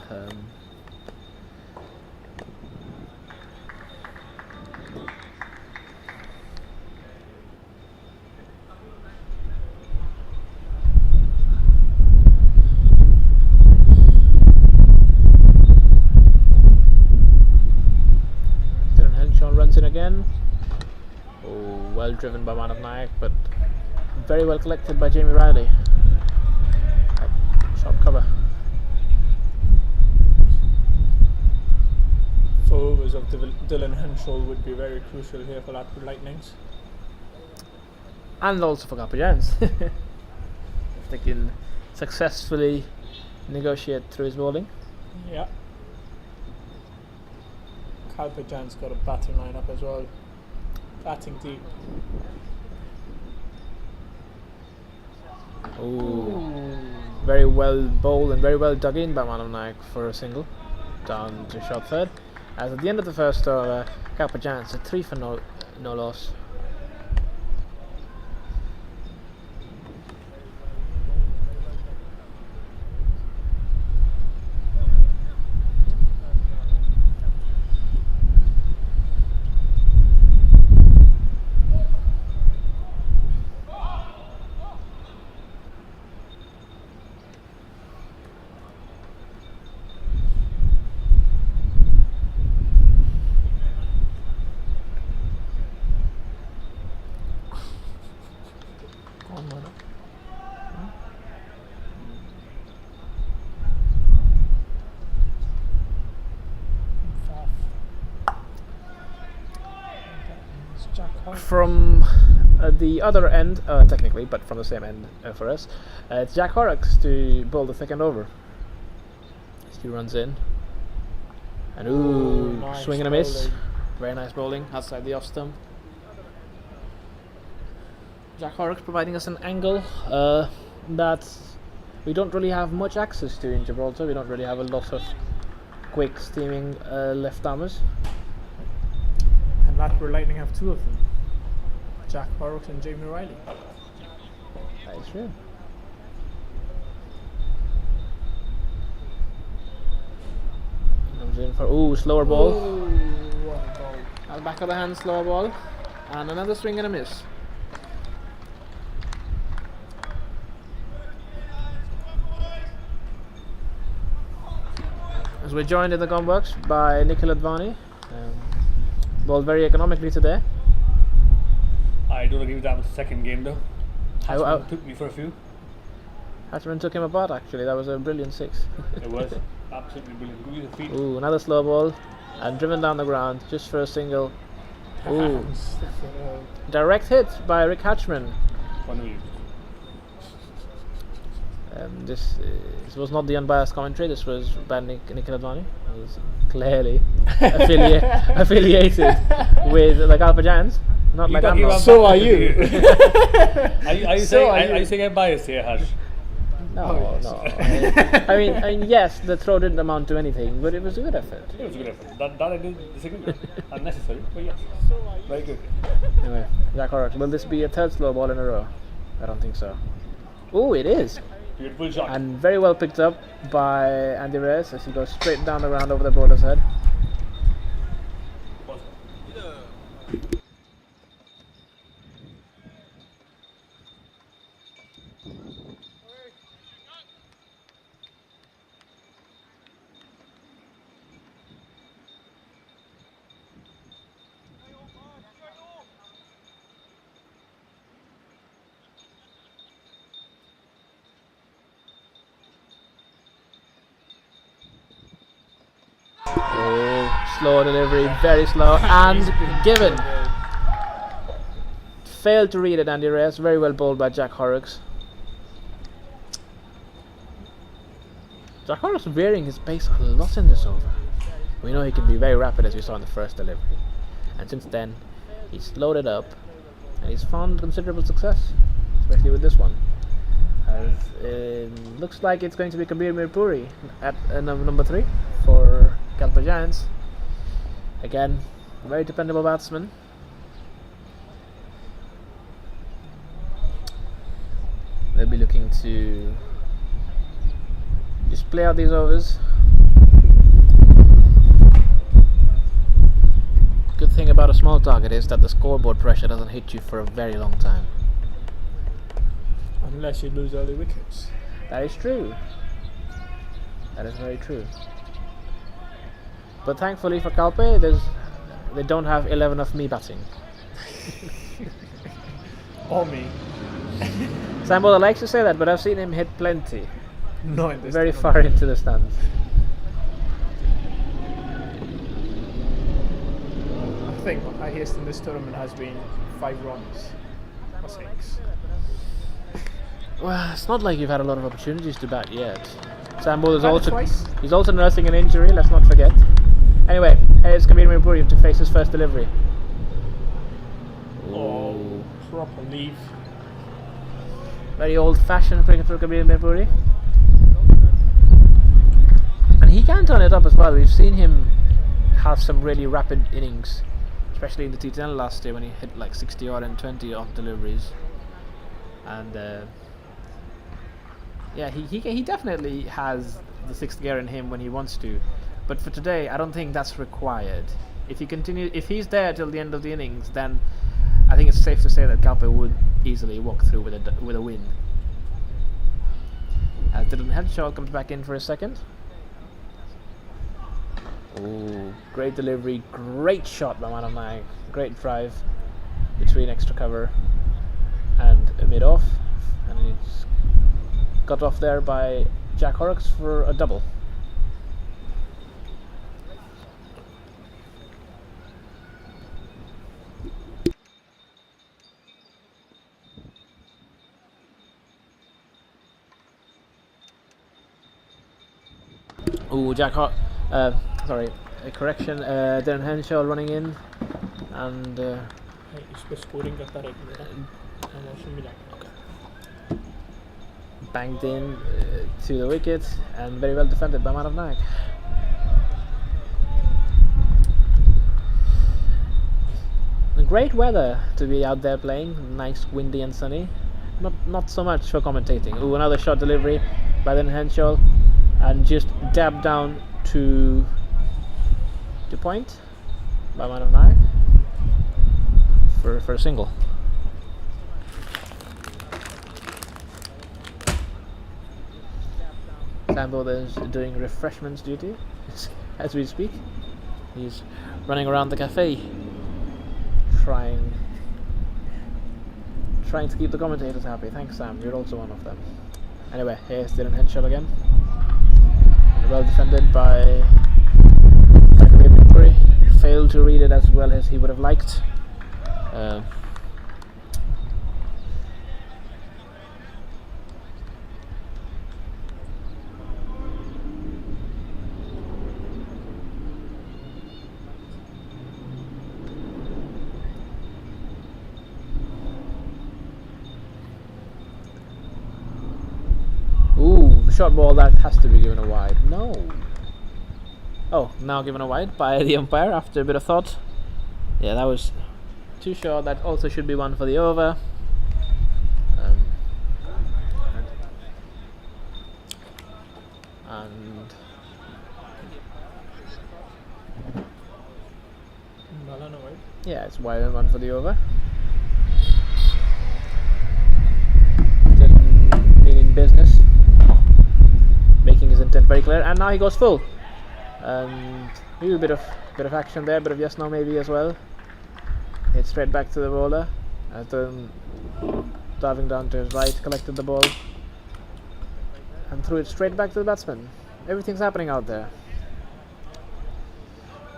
Runs in again. Oh, well driven by Manav Nayak, but very well collected by Jamie Riley. Short cover. 4 overs of Dylan Henshaw would be very crucial here for Lathbury Lightnings. And also for Calpe Giants. If they can successfully negotiate through his bowling. Yeah. Calpe Jan's got a batting lineup as well. Batting deep. Ooh. Very well bowled and very well dug in by Manav Nayak for a single. Down to short third. As at the end of the first over, Calpe Giants a 3 for no loss. From the other end, technically, but from the same end for us, it's Jack Horrocks to bowl the second over. He runs in, and ooh, nice swing and a miss. bowling. Very nice bowling outside the off stump. Jack Horrocks providing us an angle that we don't really have much access to in Gibraltar. We don't really have a lot of quick steaming left armers. And Lathbury Lightning have 2 of them. Jack Horrocks and Jamie Riley. That is true. Comes in for slower ball. Oh, what a ball. At the back of the hand, slower ball, and another swing and a miss. As we're joined in the gun box by Nikhil Advani. Bowled very economically today. I don't agree with that with the second game though. I- Took me for a few. Hatchman took him apart actually, that was a brilliant 6. It was absolutely brilliant. Good use of feet. Ooh, another slow ball and driven down the ground just for a single. Ooh, direct hit by Rick Hatchman. One of you. This was not the unbiased commentary, this was by Nikhil Advani. He was clearly affiliated with the Calpe Giants, not like I'm not. So are you. Are you saying I'm biased here, Harsh? No. I mean, yes, the throw didn't amount to anything, but it was a good effort. It was a good effort. That I didn't disagree with. Unnecessary, but yes. Very good. Anyway, Jack Horrocks, will this be a third slow ball in a row? I don't think so. Oh, it is. Beautiful shot. And very well picked up by Andy Reyes as he goes straight down the ground over the bowler's head. Oh, slow delivery, very slow, and given. Failed to read it, Andy Reyes. Very well bowled by Jack Horrocks. Jack Horrocks varying his pace a lot in this over. We know he can be very rapid, as we saw in the first delivery, and since then he's slowed it up and he's found considerable success, especially with this one. As looks like it's going to be Kabir Mirpuri at number 3 for Calpe Giants. Again, very dependable batsman. They'll be looking to just play out these overs. Good thing about a small target is that the scoreboard pressure doesn't hit you for a very long time. Unless you lose early wickets. That is true. That is very true. But thankfully for Calpe, they don't have 11 of me batting. Or me. Sambola likes to say that, but I've seen him hit plenty. Not in this Very tournament. far into the stands. I think my highest in this tournament has been 5 runs. Or 6. Well, it's not like you've had a lot of opportunities to bat yet. Sambola is Batted also twice. he's also nursing an injury. Let's not forget. Anyway, here's Kabir Mirpuri to face his first delivery. Oh, proper leave. Very old-fashioned cricket for Kabir Mirpuri. And he can turn it up as well. We've seen him have some really rapid innings, especially in the T10 last year when he hit like 60 odd and 20 off deliveries. And yeah, he definitely has the 6th gear in him when he wants to. But for today, I don't think that's required. If he's there till the end of the innings, then I think it's safe to say that Calpe would easily walk through with a win. As Dylan Henshaw comes back in for a second. Ooh, great delivery, great shot by Manamai. Great drive between extra cover and a mid-off. And it's got off there by Jack Horrocks for a double. Ooh, sorry, a correction. Darren Henshaw running in, and banged in to the wicket, and very well defended by Manav Naik. Great weather to be out there playing. Nice, windy and sunny. Not so much for commentating. Ooh, another shot delivery by Darren Henshaw. And just dab down to point by Manav Naik for a single. Sam is doing refreshments duty as we speak. He's running around the cafe, trying to keep the commentators happy. Thanks, Sam. You're also one of them. Anyway, here's Dylan Henshaw again. And well defended by Lathbury. Failed to read it as well as he would have liked. Short ball that has to be given a wide. No. Oh, now given a wide by the umpire after a bit of thought. Yeah, that was too short. That also should be one for the over. And yeah, it's wide and one for the over. Meaning business. Making his intent very clear, and now he goes full. Maybe a bit of action there, bit of yes no maybe as well. Hit straight back to the bowler, and then diving down to his right, collected the ball and threw it straight back to the batsman. Everything's happening out there,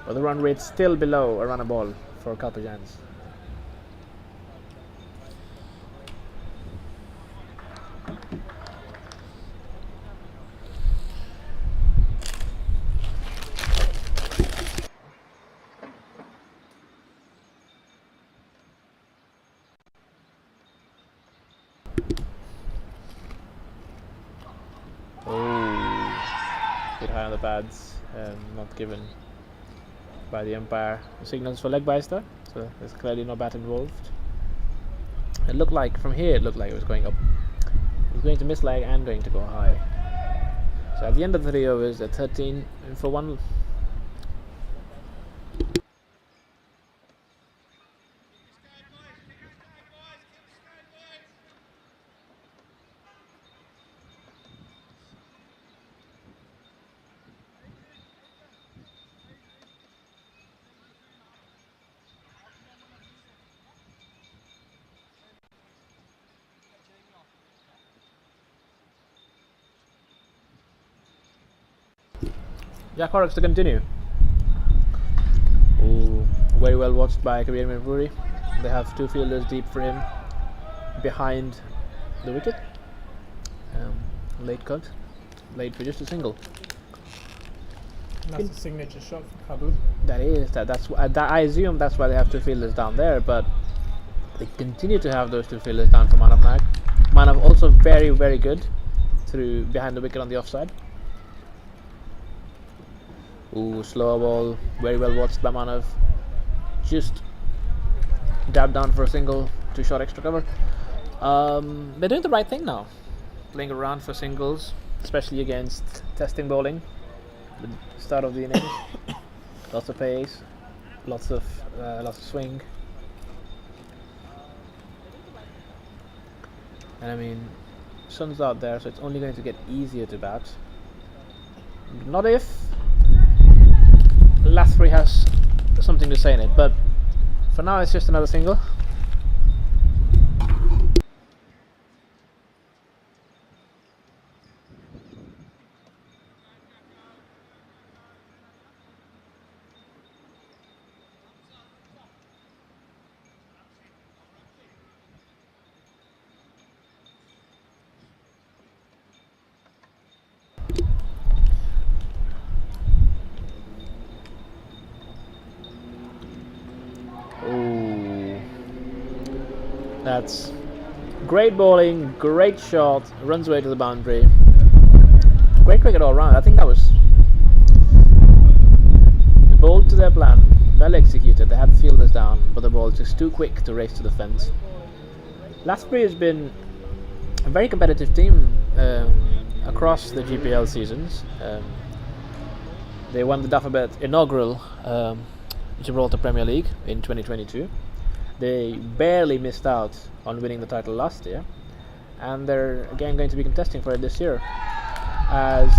but the run rate's still below a run a ball for Calpe Giants. Bit high on the pads, not given by the umpire. Signals for leg byster, so there's clearly no bat involved. It looked like from here, it looked like it was going up. It was going to miss leg and going to go high. So at the end of the 3 overs, at 13 and for 1. Jack Horrocks to continue. Ooh, very well watched by Lathbury. They have 2 fielders deep for him behind the wicket. Late cut, late for just a single. That's a signature shot for Kabul. That is that's I assume that's why they have 2 fielders down there, but they continue to have those 2 fielders down for Manav Naik. Manav also very good through behind the wicket on the offside. Ooh, slow ball, very well watched by Manav. Just dabbed down for a single, 2 short extra cover. They're doing the right thing now, playing around for singles, especially against testing bowling. The start of the innings, lots of pace, lots of swing, and I mean, sun's out there, so it's only going to get easier to bat. Not if Lathbury has something to say in it, but for now it's just another single. That's great bowling, great shot, runs away to the boundary. Great cricket all round. I think that was bowled to their plan, well executed. They had the fielders down, but the ball just too quick to race to the fence. Lathbury has been a very competitive team across the GPL seasons. They won the Dafabet inaugural Gibraltar Premier League in 2022. They barely missed out on winning the title last year, and they're again going to be contesting for it this year, as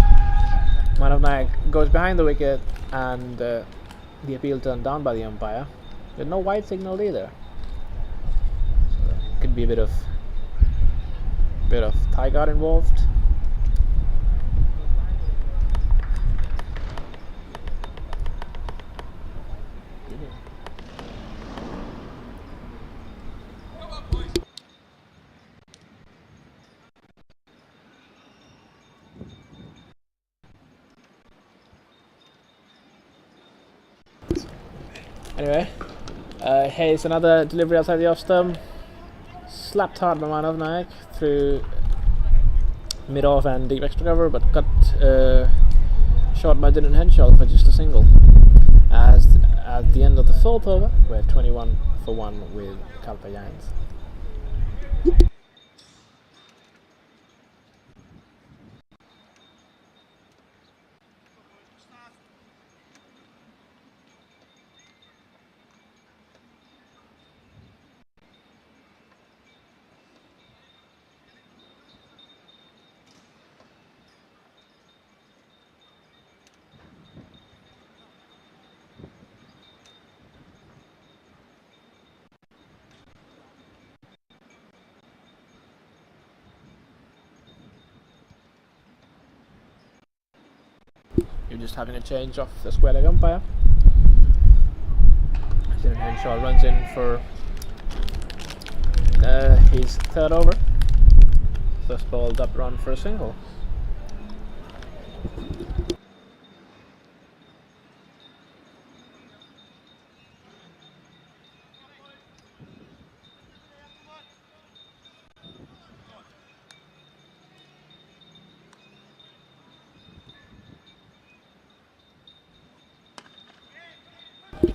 Man of Nag goes behind the wicket, and the appeal turned down by the umpire. There's no white signal either. So could be a bit of tie guard involved. Anyway, here's another delivery outside the off stump. Slapped hard by Man of Nag through mid off and deep extra cover, but got shot by Dylan Henshaw for just a single. As at the end of the 4th over, we're 21 for 1 with Calpe Giants. You're just having a change off the square leg umpire. Dylan Henshaw runs in for his 3rd over. First ball up run for a single.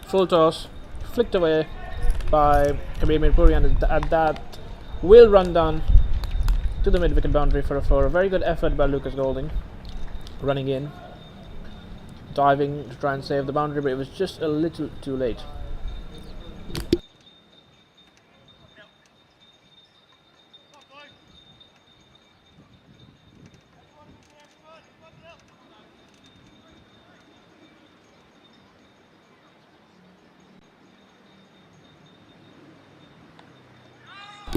Full toss, flicked away by Kabir Mirpuri, and at that will run down to the mid-wicket boundary for a 4. A very good effort by Lucas Golding, running in, diving to try and save the boundary, but it was just a little too late.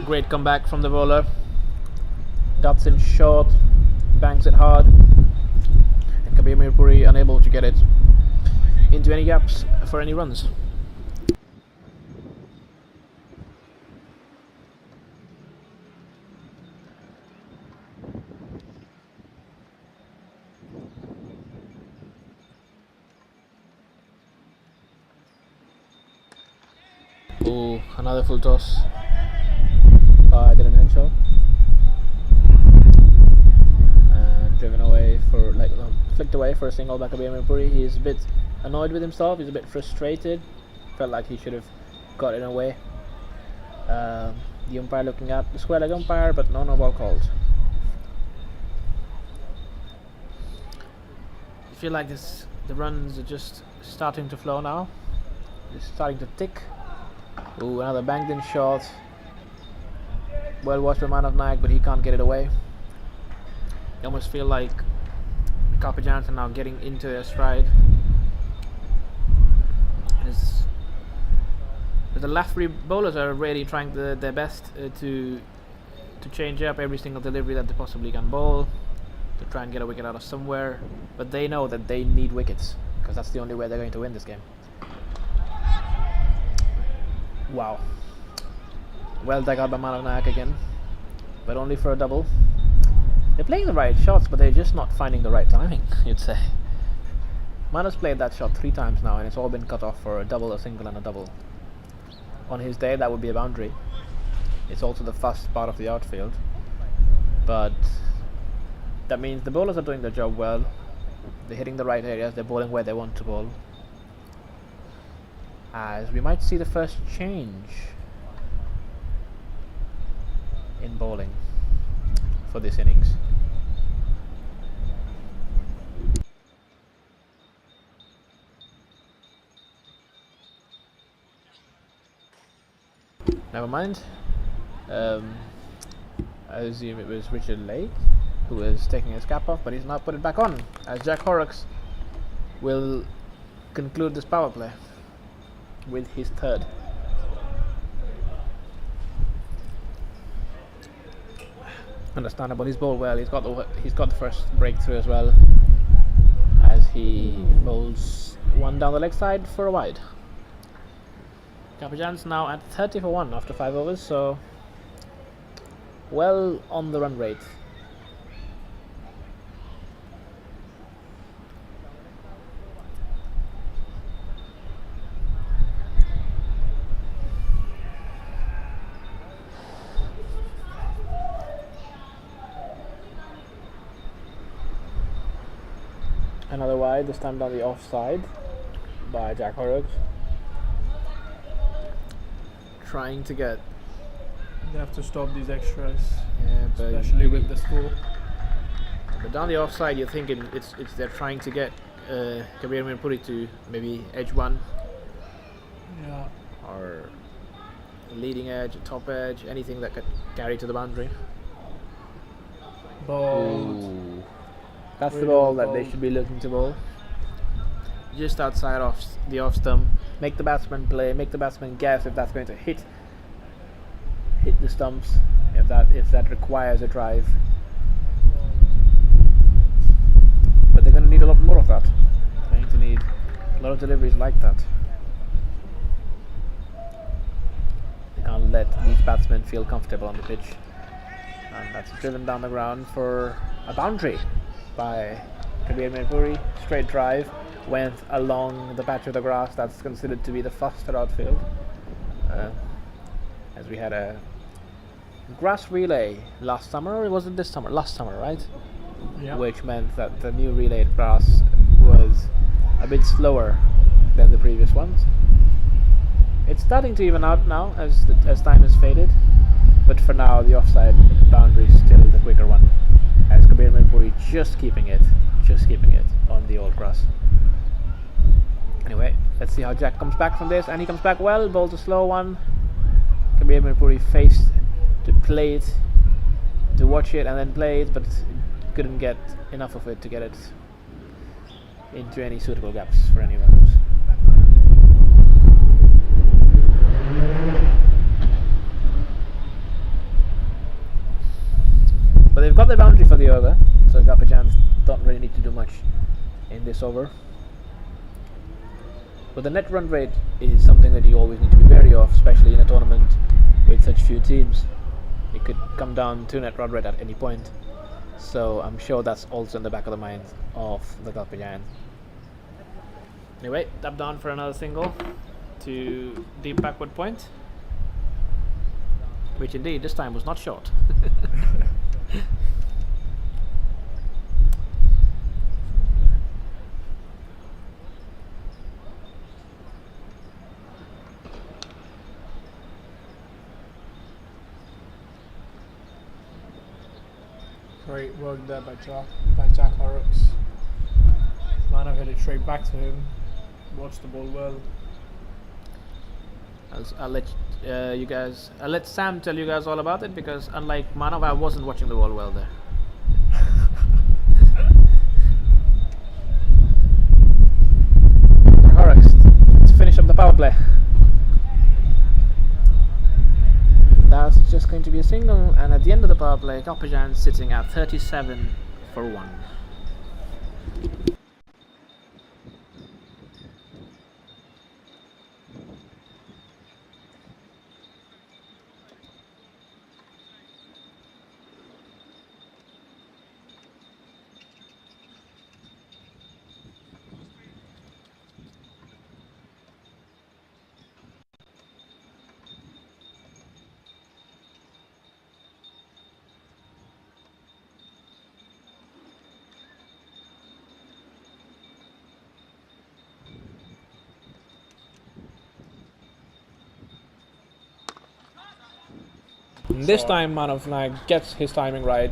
Great comeback from the bowler. Ducks in short, banks it hard, and Kabir Mirpuri unable to get it into any gaps for any runs. Oh, another full toss by Dylan Henshaw, and driven away for flicked away for a single by Kabir Mirpuri. He's a bit annoyed with himself. He's a bit frustrated. Felt like he should have got in away. The umpire looking at the square leg umpire, but no ball called. I feel like the runs are just starting to flow now. It's starting to tick. Ooh, another banged in shot. Well watched by Man of Nag, but he can't get it away. I almost feel like the Calpe Giants are now getting into their stride. The Lathbury bowlers are really trying their best to change up every single delivery that they possibly can bowl, to try and get a wicket out of somewhere. But they know that they need wickets, because that's the only way they're going to win this game. Wow. Well dug out by Man of Nag again, but only for a double. They're playing the right shots, but they're just not finding the right timing, you'd say. Man has played that shot 3 times now, and it's all been cut off for a double, a single, and a double. On his day, that would be a boundary. It's also the first part of the outfield, but that means the bowlers are doing their job well. They're hitting the right areas, they're bowling where they want to bowl. As we might see the first change in bowling for this innings. Never mind. I assume it was Richard Lake who is taking his cap off, but he's now put it back on, as Jack Horrocks will conclude this power play with his third. Understandable, he's bowled well. He's got the first breakthrough as well, as he bowls one down the leg side for a wide. Capujan's now at 30 for 1 after 5 overs, so well on the run rate. Another wide, this time down the offside by Jack Horrocks. Trying to get... They have to stop these extras, but especially with the score. But down the offside, you're thinking it's they're trying to get Kabir Mirpuri to maybe edge one. Yeah. Or leading edge, top edge, anything that could carry to the boundary. Ball. That's the Really ball good that they ball. should be looking to bowl. Just outside off the off stump. Make the batsman play. Make the batsman guess if that's going to hit the stumps. If that requires a drive. But they're going to need a lot more of that. They're going to need a lot of deliveries like that. They can't let these batsmen feel comfortable on the pitch. And that's driven down the ground for a boundary by Kabir Mirpuri. Straight drive went along the patch of the grass that's considered to be the faster outfield, as we had a grass relay last summer, or was it this summer? Last summer, right? Yeah. Which meant that the new relay grass was a bit slower than the previous ones. It's starting to even out now as time has faded, but for now the offside boundary is still the quicker one, as Kabir Mirpuri just keeping it on the old grass. Anyway, let's see how Jack comes back from this, and he comes back well, bowls a slow one. Kabir Mirpuri faced to play it, to watch it and then play it, but couldn't get enough of it to get it into any suitable gaps for any runners. But they've got the boundary for the over, so Gapajans don't really need to do much in this over. But the net run rate is something that you always need to be wary of, especially in a tournament with such few teams. It could come down to net run rate at any point. So I'm sure that's also in the back of the mind of the Calpe. Anyway, tap down for another single to deep backward point, which indeed this time was not short. Great work there by Jack Horrocks. Manav hit it straight back to him. Watched the ball well. I'll let Sam tell you guys all about it, because unlike Manav, I wasn't watching the ball well there. Horrocks, let's finish up the power play. That's just going to be a single, and at the end of the power play, Calpe sitting at 37 for 1. This time Manav gets his timing right,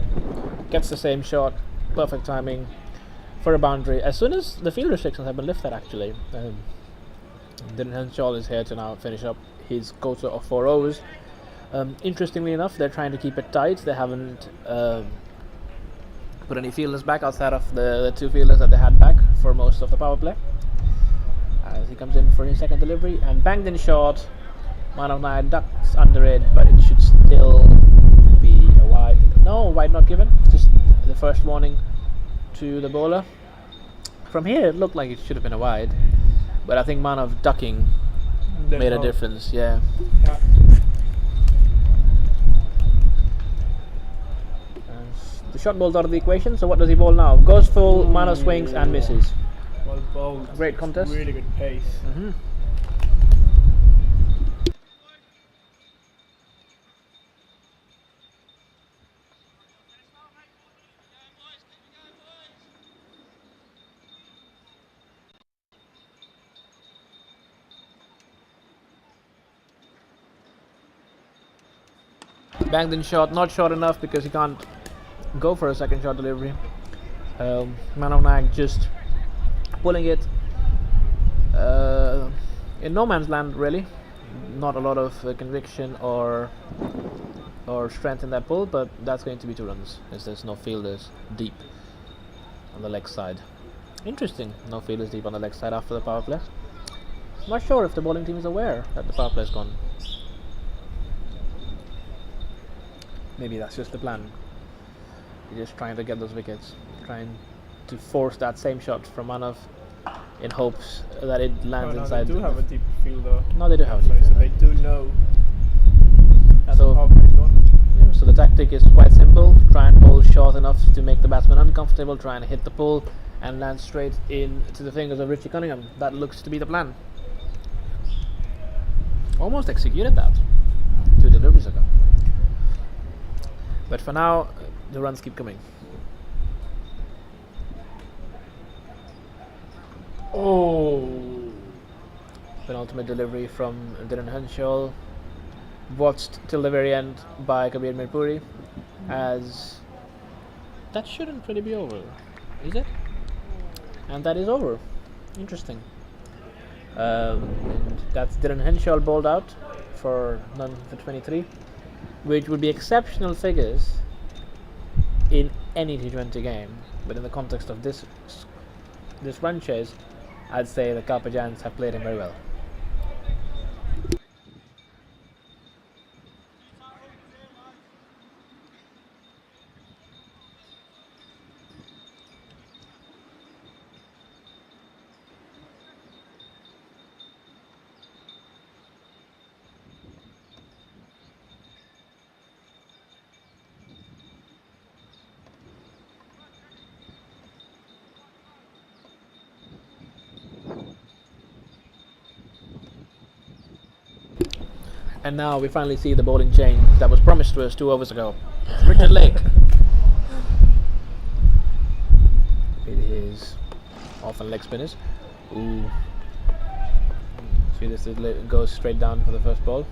gets the same shot, perfect timing for a boundary. As soon as the field restrictions have been lifted, actually, Dylan Henshaw is here to now finish up his quota of 4 overs. Interestingly enough, they're trying to keep it tight. They haven't put any fielders back outside of the two fielders that they had back for most of the power play. As he comes in for his second delivery and banged in short. Man of Nine ducks under it, but it should still be a wide. No, wide not given. Just the first warning to the bowler. From here, it looked like it should have been a wide, but I think man of ducking made a difference. Yeah. Yeah. The shot ball's out of the equation. So what does he bowl now? Goes full, man of swings and misses. Well bowled. Great contest. Really good pace. Banged in short, not short enough because he can't go for a second shot delivery. Man of Nag just pulling it in no man's land, really. Not a lot of conviction or strength in that pull, but that's going to be 2 runs as there's no fielders deep on the leg side. Interesting, no fielders deep on the leg side after the power play. I'm not sure if the bowling team is aware that the power play is gone. Maybe that's just the plan. You're just trying to get those wickets, trying to force that same shot from Manav in hopes that it lands inside. They do have a deep fielder. No, they do have a deep So fielder. they do know that So- the power play is gone. Yeah, so the tactic is quite simple. Try and bowl short enough to make the batsman uncomfortable, try and hit the pull and land straight into the fingers of Richie Cunningham. That looks to be the plan. Almost executed that 2 deliveries ago. But for now, the runs keep coming. Oh. Penultimate delivery from Dhiren Henshaw, watched till the very end by Kabir Mirpuri, as that shouldn't really be over, is it? And that is over. Interesting. And that's Dhiren Henshaw bowled out for none for 23, which would be exceptional figures in any T20 game, but in the context of this run chase, I'd say the Calpe Giants have played him very well. And now we finally see the bowling change that was promised to us 2 overs ago. Richard Lake. It is often leg spinners. Ooh. See this, it goes straight down for the first ball.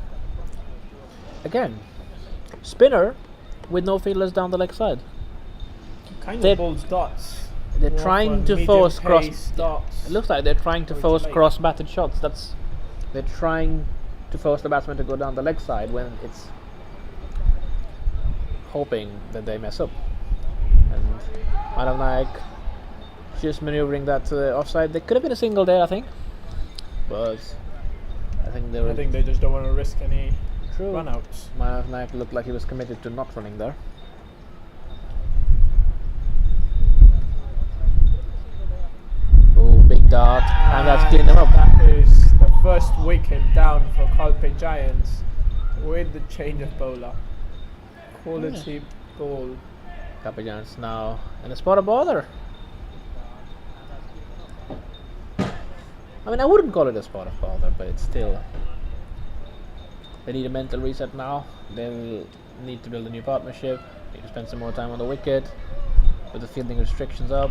Again, spinner with no fielders down the leg side. Kind They- of bowls dots. They're More trying for to medium force cross. pace dots. It looks like they're trying to Or force delay. cross-batted shots. They're trying to force the batsman to go down the leg side when it's hoping that they mess up. And Madhav Nayak just maneuvering that to the offside. There could have been a single there, I think, but I think they were. I think they just don't want to risk any True. run-outs. Madhav Nayak looked like he was committed to not running there. Oh, big dart, and that's cleaned them up. That is the first wicket down for Calpe Giants with the change of bowler. Quality ball. Calpe Giants now in a spot of bother. I mean, I wouldn't call it a spot of bother, but it's still. They need a mental reset now. They'll need to build a new partnership. Need to spend some more time on the wicket with the fielding restrictions up.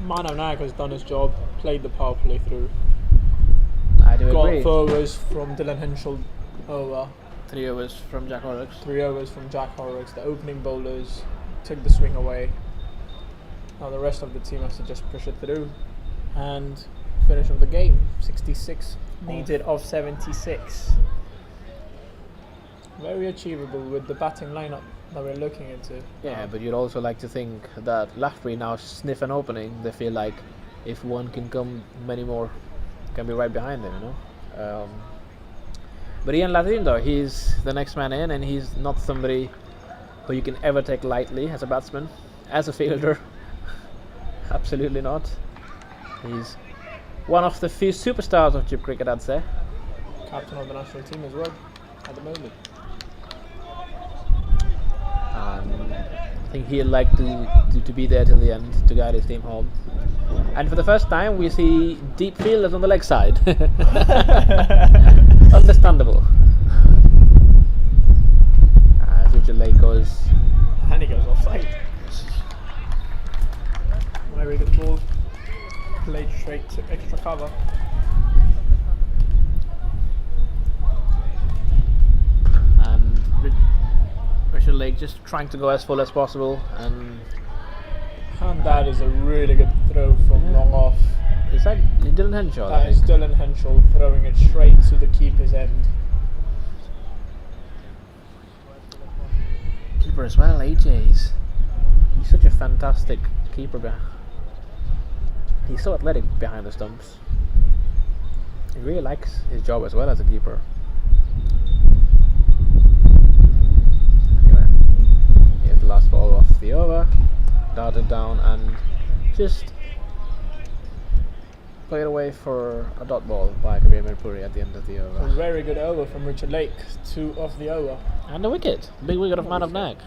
Manav Nayak has done his job, played the power play through. I do Got agree. 4 overs from Dylan Henshaw over, 3 overs from Jack Horrocks. 3 overs from Jack Horrocks. The opening bowlers took the swing away. Now the rest of the team has to just push it through and finish off the game. 66 needed of 76. Very achievable with the batting lineup that we're looking into. Yeah, but you'd also like to think that Lathbury now sniff an opening. They feel like if one can come, many more can be right behind them, you know. But Ian Lathim, though, he's the next man in, and he's not somebody who you can ever take lightly as a batsman, as a fielder. Absolutely not. He's one of the few superstars of Jib cricket, I'd say. Captain of the national team as well at the moment. I think he'd like to be there till the end to guide his team home. And for the first time, we see deep fielders on the leg side. Understandable. As Richard Lake goes. And he goes offside. Very good ball. Played straight to extra cover. And Richard Lake just trying to go as full as possible. And that is a really good throw from long off. is that Dylan Henshaw? That is Dylan Henshaw throwing it straight to the keeper's end. Keeper as well, AJ's. He's such a fantastic keeper. He's so athletic behind the stumps. He really likes his job as well as a keeper. Anyway, here's the last ball off the over. Darted down and just played away for a dot ball by Kabir Mirpuri at the end of the A over. very good over from Richard Lake. 2 off the over. And a wicket. Big wicket of man of Nag.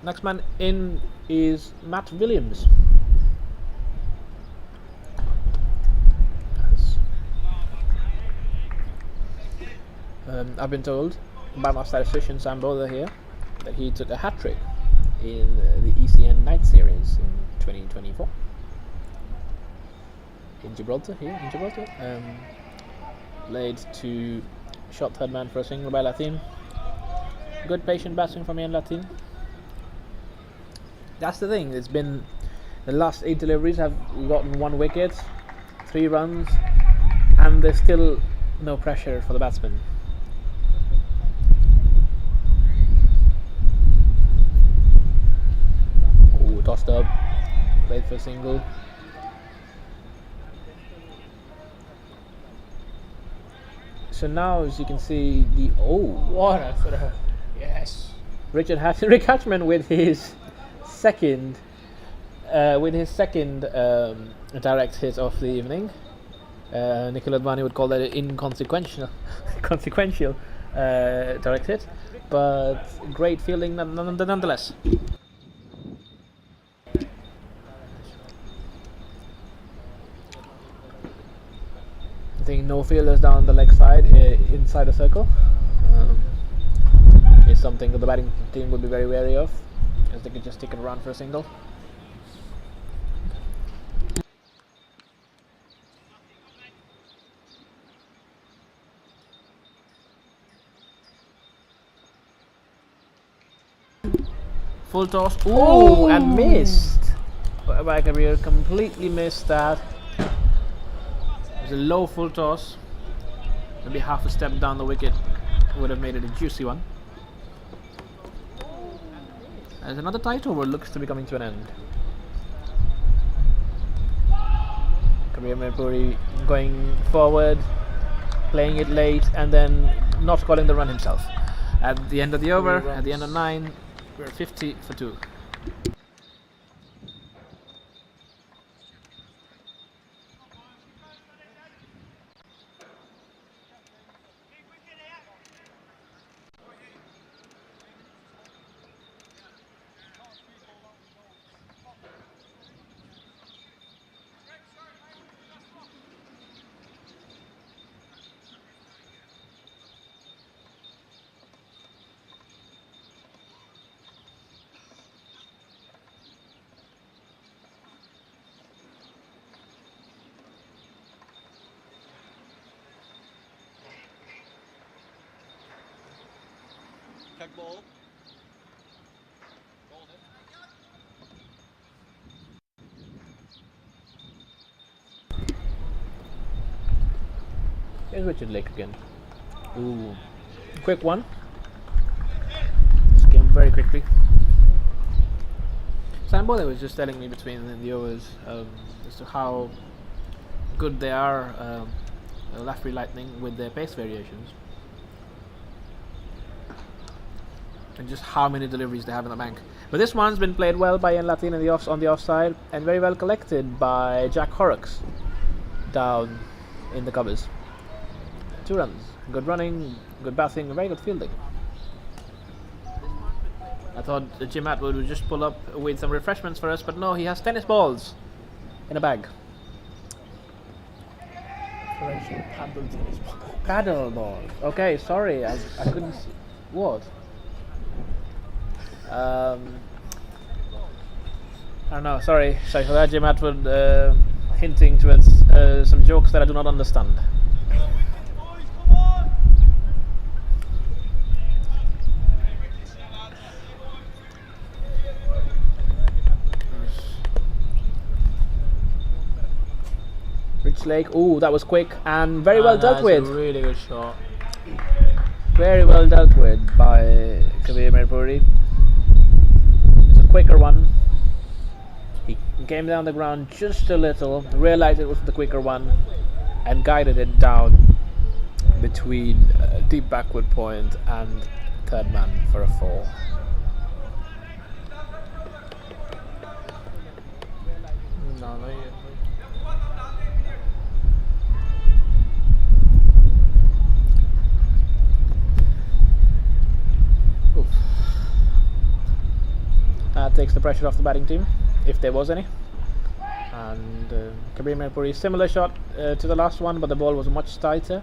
Next man in is Matt Williams. I've been told by my statistician Sam Bowler here that he took a hat-trick in the ECN Night Series in 2024 in Gibraltar, here in Gibraltar. Played to shot third man for a single by Lathim. Good patient batting from Ian Lathim. That's the thing, it's been the last 8 deliveries have gotten 1 wicket, 3 runs, and there's still no pressure for the batsman. Ooh, tossed up, played for a single. So now, as you can see, What a throw. Yes. Rick Hatchman with his second direct hit of the evening. Nikhil Advani would call that an inconsequential direct hit, but great fielding nonetheless. I think no fielders down the leg side inside the circle is something that the batting team would be very wary of, as they could just stick it around for a single. Full toss. Ooh, and missed. By Kabir, completely missed that. It was a low full toss. Maybe half a step down the wicket would have made it a juicy one. As another tight over looks to be coming to an end. Kabir Mirpuri going forward, playing it late, and then not calling the run himself. At the end of the over, at the end of 9, we're 50 for 2. Kick ball. Here's Richard Lake again. Ooh. Quick one. This came very quickly. Sam Bowler was just telling me between the overs as to how good they are, Lathbury Lightning, with their pace variations. And just how many deliveries they have in the bank. But this one's been played well by Ian Latin on the offside, and very well collected by Jack Horrocks down in the covers. 2 runs. Good running, good batting, very good fielding. I thought Jim Atwood would just pull up with some refreshments for us, but no, he has tennis balls in a bag. Correction, paddle tennis ball. Paddle balls. Okay, sorry, I couldn't see. What? I don't know, sorry for that, Jim Atwood hinting towards some jokes that I do not understand. Rich Lake, ooh, that was quick and very well dealt with. That's a really good shot. Very well dealt with by Kabir Mirpuri. It's a quicker one. He came down the ground just a little, realized it was the quicker one, and guided it down between deep backward point and third man for a 4. No, no, That takes the pressure off the batting team, if there was any. And Kabir Mirpuri, similar shot to the last one, but the ball was much tighter.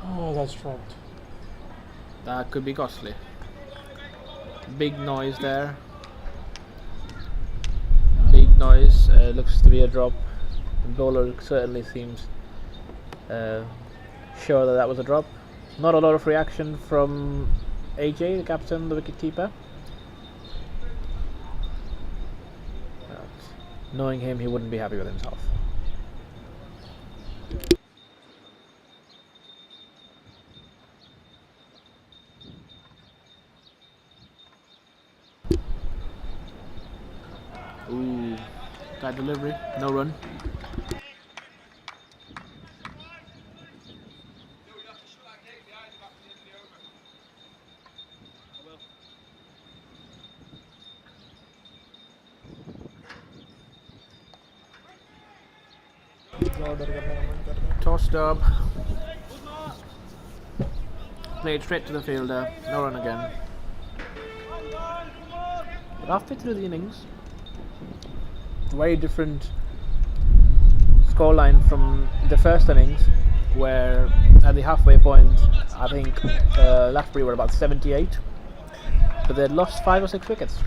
Oh, that's dropped. That could be costly. Big noise there. Big noise. Looks to be a drop. The bowler certainly seems sure that was a drop. Not a lot of reaction from AJ, the captain, the wicket keeper. But knowing him, he wouldn't be happy with himself. Ooh, tight delivery, no run. Tossed up, played straight to the fielder, no run again. But halfway through the innings, very different scoreline from the first innings, where at the halfway point I think Lathbury were about 78, but they had lost 5 or 6 wickets.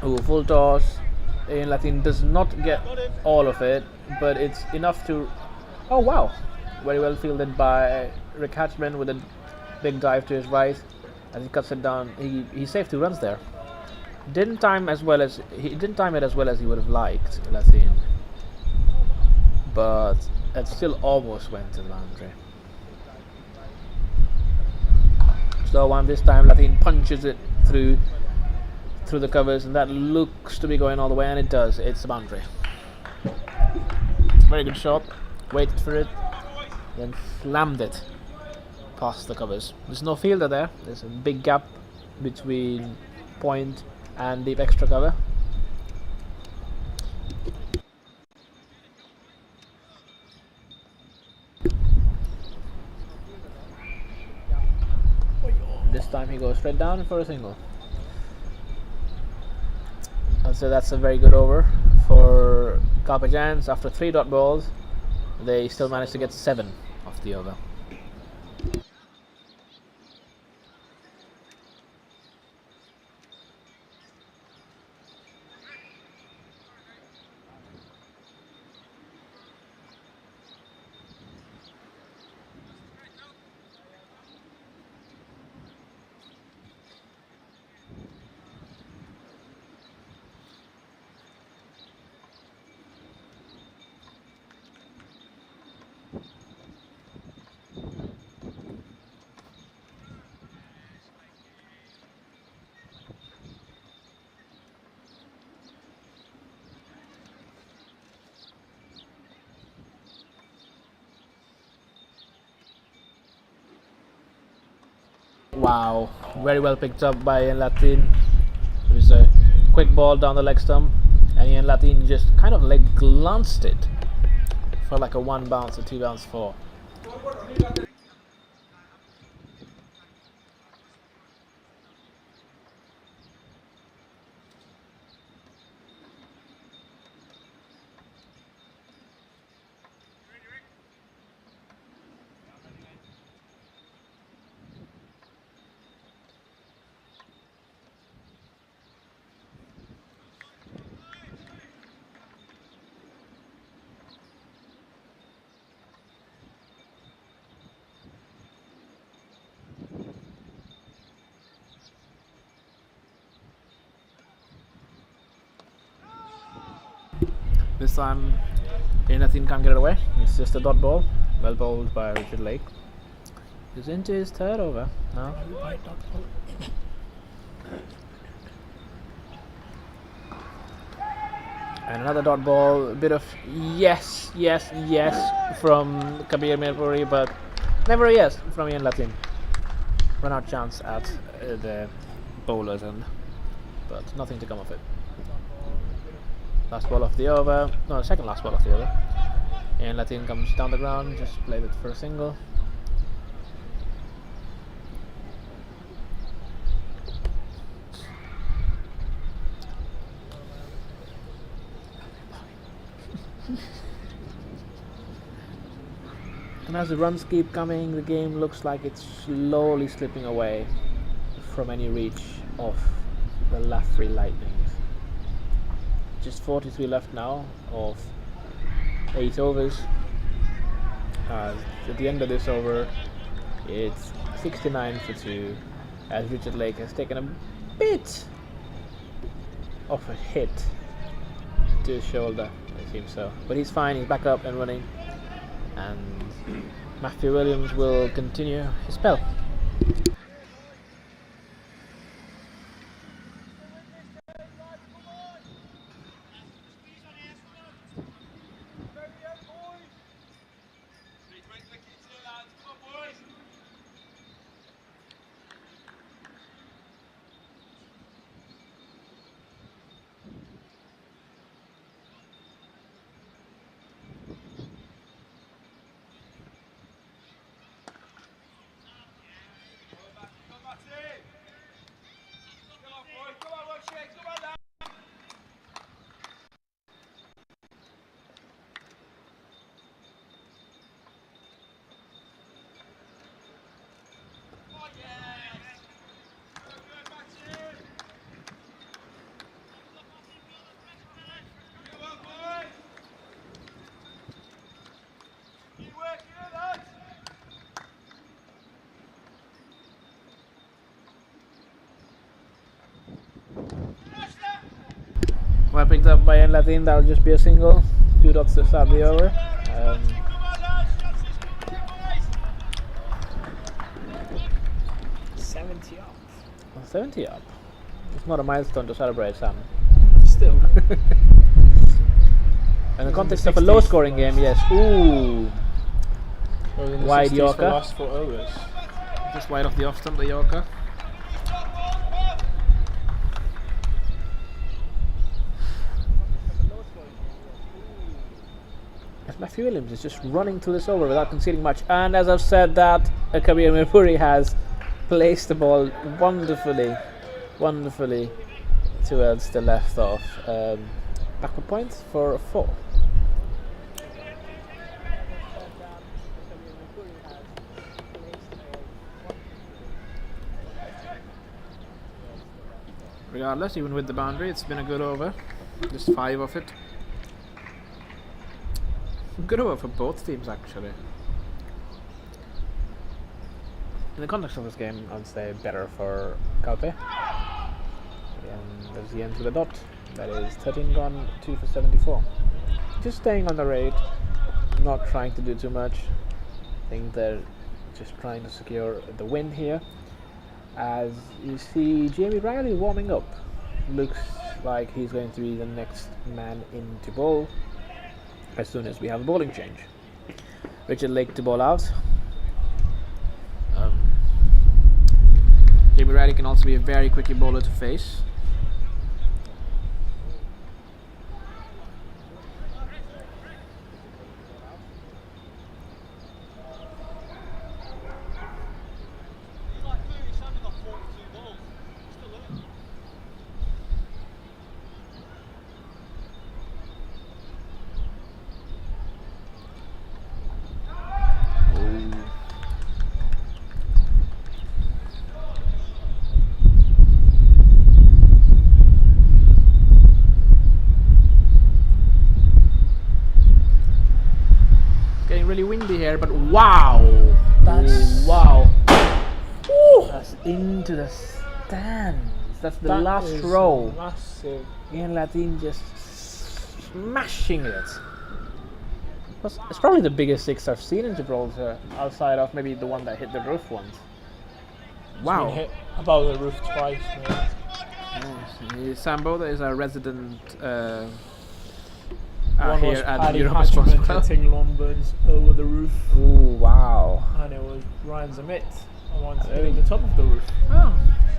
Ooh, full toss. Ian Latin does not get all of it, but it's enough to... Oh wow! Very well fielded by Rick Hatchman with a big dive to his right. As he cuts it down, he saved 2 runs there. Didn't time it as well as he would have liked, Latin, but it still almost went to the boundary. Slow one this time. Latin punches it through the covers, and that looks to be going all the way, and it does. It's the boundary. Very good shot. Waited for it, then slammed it past the covers. There's no fielder there. There's a big gap between point and deep extra cover. This time he goes straight down for a single. So that's a very good over for Calpe Giants. After 3 dot balls, they still managed to get 7 off the over. Wow, very well picked up by Ian Latin. It was a quick ball down the leg stump, and Ian Latin just kind of like glanced it. Felt like a 1 bounce or 2 bounce 4. This time, Nothing can't get it away. It's just a dot ball, well bowled by Richard Lake. He's into his 3rd over now. And another dot ball, a bit of yes from Kabir Mirpuri, but never a yes from Ian Latin. Run out chance at the bowler's end, but nothing to come of it. Last ball of the over, no, second last ball of the over. And Latin comes down the ground, just played it for a single. And as the runs keep coming, the game looks like it's slowly slipping away from any reach of the Lathbury Lightnings. Just 43 left now of 8 overs. At the end of this over, it's 69 for 2, as Richard Lake has taken a bit of a hit to his shoulder, it seems so. But he's fine, he's back up and running, and Matthew Williams will continue his spell. Well picked up by Ian Latin, that'll just be a single. 2 dots to start the over. 70 up. 70 up. It's not a milestone to celebrate, Sam. Still. In the context of a low scoring game, yes. Ooh. Wide Yorker. Last 4 overs. Just wide off the off stump, the Yorker. Matthew Williams is just running through this over without conceding much, and as I've said that, Kabir Mirpuri has placed the ball wonderfully towards the left of backward point for a 4. Regardless, even with the boundary, it's been a good over. Just 5 of it. Good over for both teams, actually. In the context of this game, I'd say better for Calpe. And as he ends with a dot, that is 13 gone, 2 for 74. Just staying on the rate, not trying to do too much. I think they're just trying to secure the win here. As you see Jamie Riley warming up. Looks like he's going to be the next man in to bowl as soon as we have a bowling change. Richard Lake to bowl out. Jamie Riley can also be a very quicky bowler to face. Really windy here, but wow! Wow! Ooh. That's into the stands. That's the last row. Massive. Ian Lathine just smashing it. It's probably the biggest six I've seen in Gibraltar, outside of maybe the one that hit the roof once. Wow! Been hit above the roof twice. Yes. Sam Botha is our resident. One here was at Paddy Europa Point Hatchman Stadium. hitting long birds over the roof. Ooh, wow. And it was Ryan Zamit once hitting the top of the roof. Oh,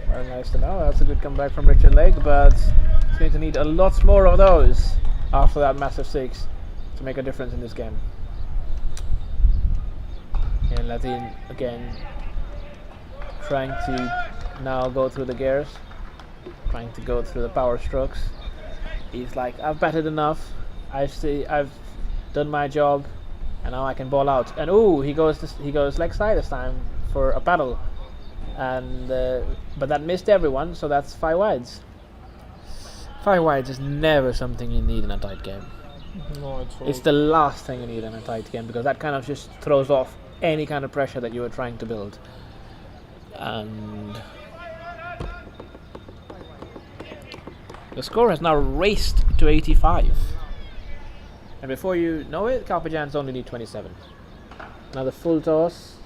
very nice to know. That's a good comeback from Richard Lake, but it's going to need a lot more of those after that massive six to make a difference in this game. And Lathine again trying to now go through the gears, trying to go through the power strokes. He's like, I've batted enough. I've done my job, and now I can ball out. And ooh, he goes leg side this time for a paddle, and but that missed everyone. So that's 5 wides. 5 wides is never something you need in a tight game. No, at all. It's the last thing you need in a tight game, because that kind of just throws off any kind of pressure that you were trying to build. And the score has now raced to 85. And before you know it, Calpe only need 27. Now the full toss,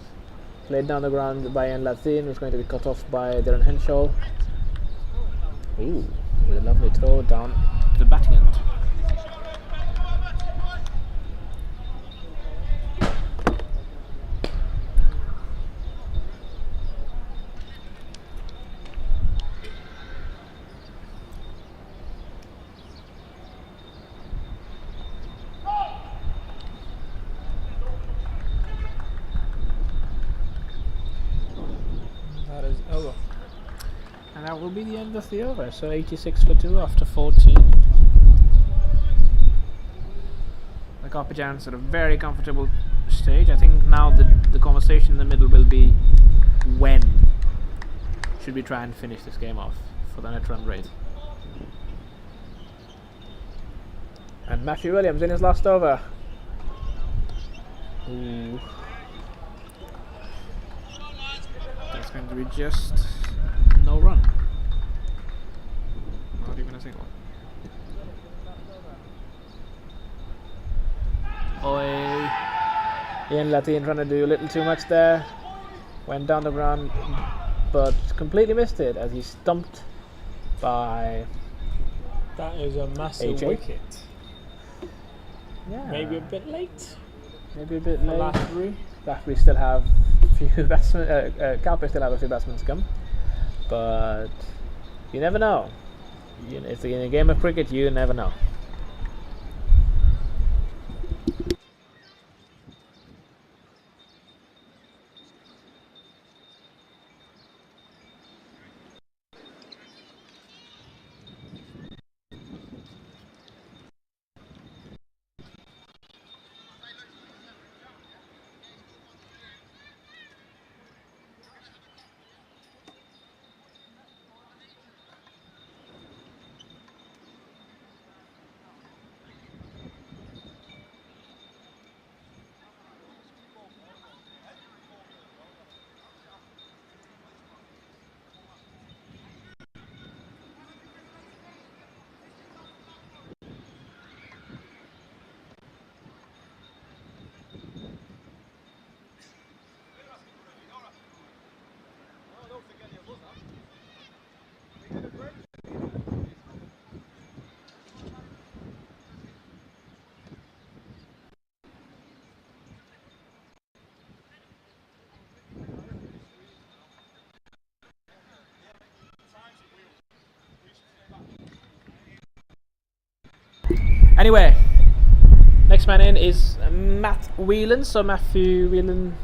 played down the ground by Ian Lathine, was going to be cut off by Darren Henshaw. Ooh, with a lovely throw down to the batting end. And that will be the end of the over. So 86 for 2 after 14. The Carpeggians at a very comfortable stage. I think now the conversation in the middle will be when should we try and finish this game off for the net run rate. And Matthew Williams in his last over. Ooh. That's going to be just no run. Not even a single. Oi. Ian Lathine trying to do a little too much there. Went down the ground, but completely missed it as he's stumped by. That is a massive AJ? wicket. Yeah. Maybe a bit late. Maybe a bit For late. Lathbury. Lathbury still have a few batsmen. Calpe still have a few batsmen to come, but you never know. It's in a game of cricket. You never know. Anyway, next man in is Matt Whelan. So Matthew Whelan.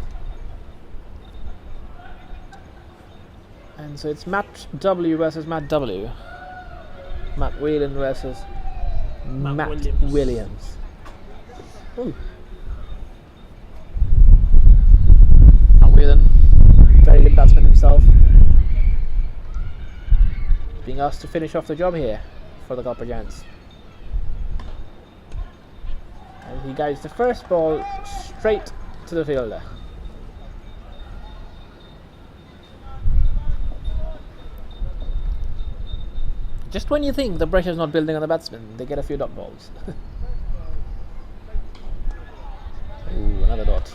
And so it's Matt W versus Matt W. Matt Whelan versus Matt Williams. Ooh. Matt Whelan, very good batsman himself, being asked to finish off the job here for the Calpe Giants. And he guides the first ball straight to the fielder. Just when you think the pressure's not building on the batsman, they get a few dot balls. Ooh, another dot.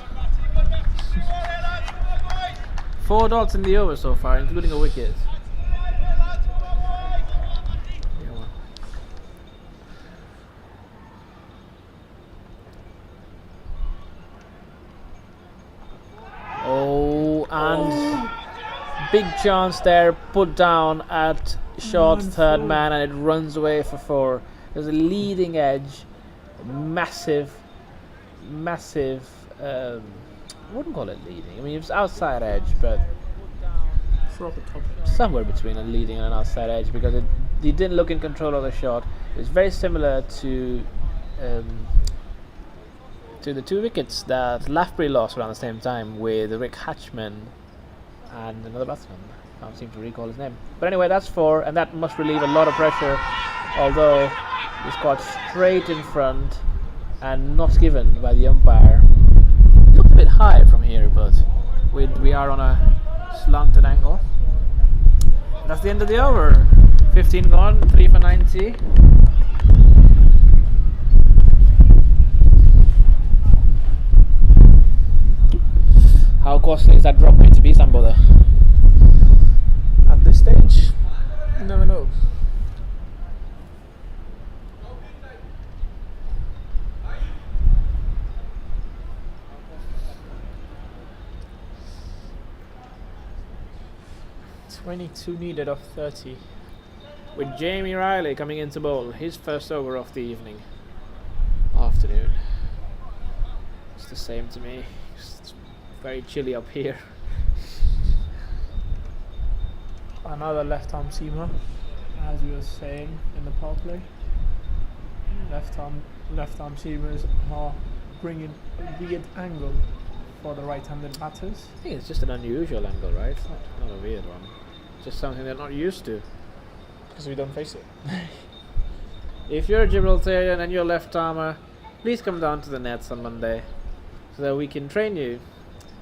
4 dots in the over so far, including a wicket. Oh, and big chance there, put down at short third man, and it runs away for 4. There's a leading edge, massive, I wouldn't call it leading. I mean, it was outside edge, but somewhere between a leading and an outside edge, because he didn't look in control of the shot. It was very similar to the 2 wickets that Lathbury lost around the same time with Rick Hatchman and another batsman. I don't seem to recall his name. But anyway, that's 4, and that must relieve a lot of pressure, although it's got straight in front and not given by the umpire. It looks a bit high from here, but we are on a slanted angle. And that's the end of the over. 15 gone, 3 for 90. How costly is that drop going to be, Sambodha? At this stage, you never know. .22 needed of 30. With Jamie Riley coming in to bowl his first over of the afternoon. It's the same to me. It's very chilly up here. Another left-arm seamer, as we were saying in the power play. Left-arm seamers are bringing a weird angle for the right-handed batters. I think it's just an unusual angle, right? It's not a weird one. Just something they're not used to. Because we don't face it. If you're a Gibraltarian and you're a left armer, please come down to the nets on Monday so that we can train you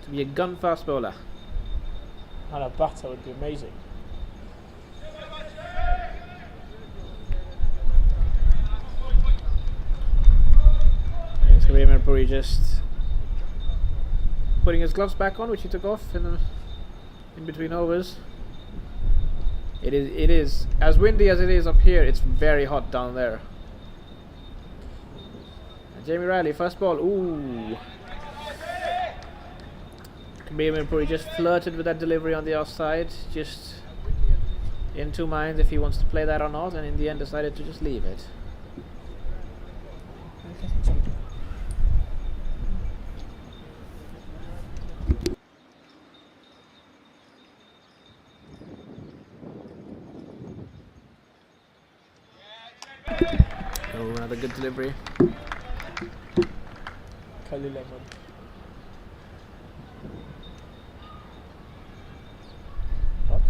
to be a gun-fast bowler. And a batter would be amazing. It's Kareem Puri just putting his gloves back on, which he took off in between overs. It is as windy as it is up here. It's very hot down there. And Jamie Riley, first ball. Ooh. Kareem Puri just flirted with that delivery on the offside, just in 2 minds if he wants to play that or not, and in the end decided to just leave it. Oh, another good delivery. Kelly Lemon. What?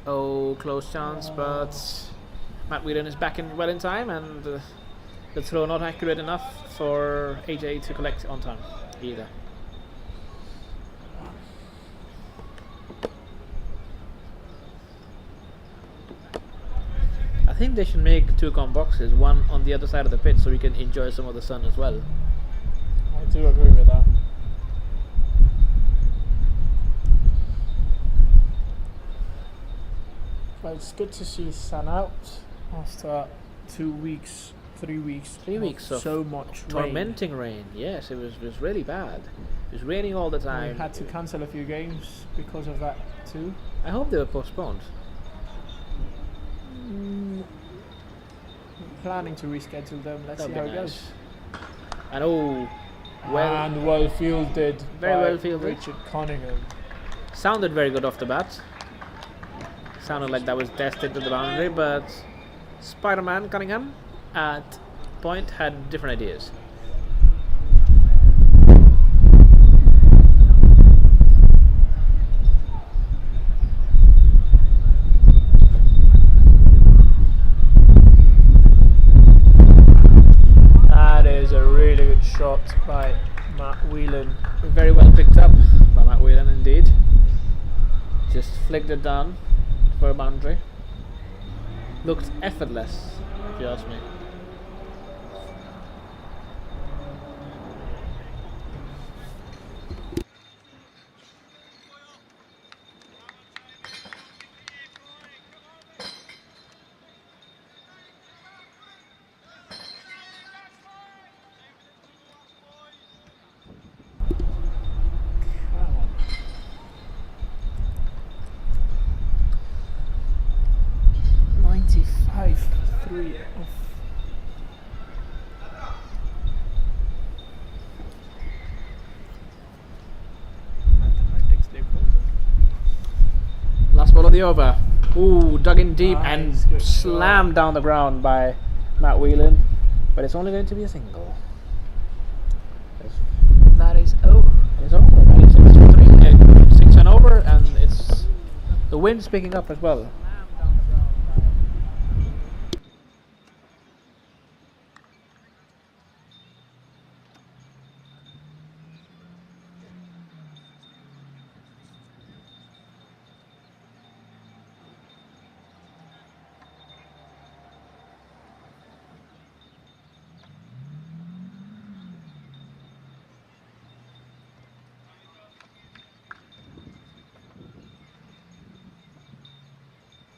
Oh, close chance, but Matt Whelan is back in well in time, and the throw not accurate enough for AJ to collect on time either. I think they should make 2 comp boxes, one on the other side of the pitch, so we can enjoy some of the sun as well. I do agree with that. But it's good to see sun out after 2 weeks 3 weeks. 3 weeks of so much rain. tormenting rain. Yes, it was really bad. It was raining all the We time. had to cancel a few games because of that too. I hope they were postponed. Planning to reschedule them. Let's see That'd how be it nice. goes. And oh, well, And well fielded. Very by well fielded. Richard Cunningham. sounded very good off the bat. Sounded like that was tested to the boundary, but Spider-Man Cunningham at point had different ideas. That is a really good shot by Matt Whelan. Very well picked up by Matt Whelan indeed. Just flicked it down for a boundary. Looked effortless, if you ask me. Come on. 95-3 off. Mathematics, they call it. Last ball of the over. Ooh, dug in deep and Nice, good slammed shot. down the ground by Matt Whelan. But it's only going to be a single. That is over. It's over. That is 6-3, 6 and over, and it's the wind's picking up as well.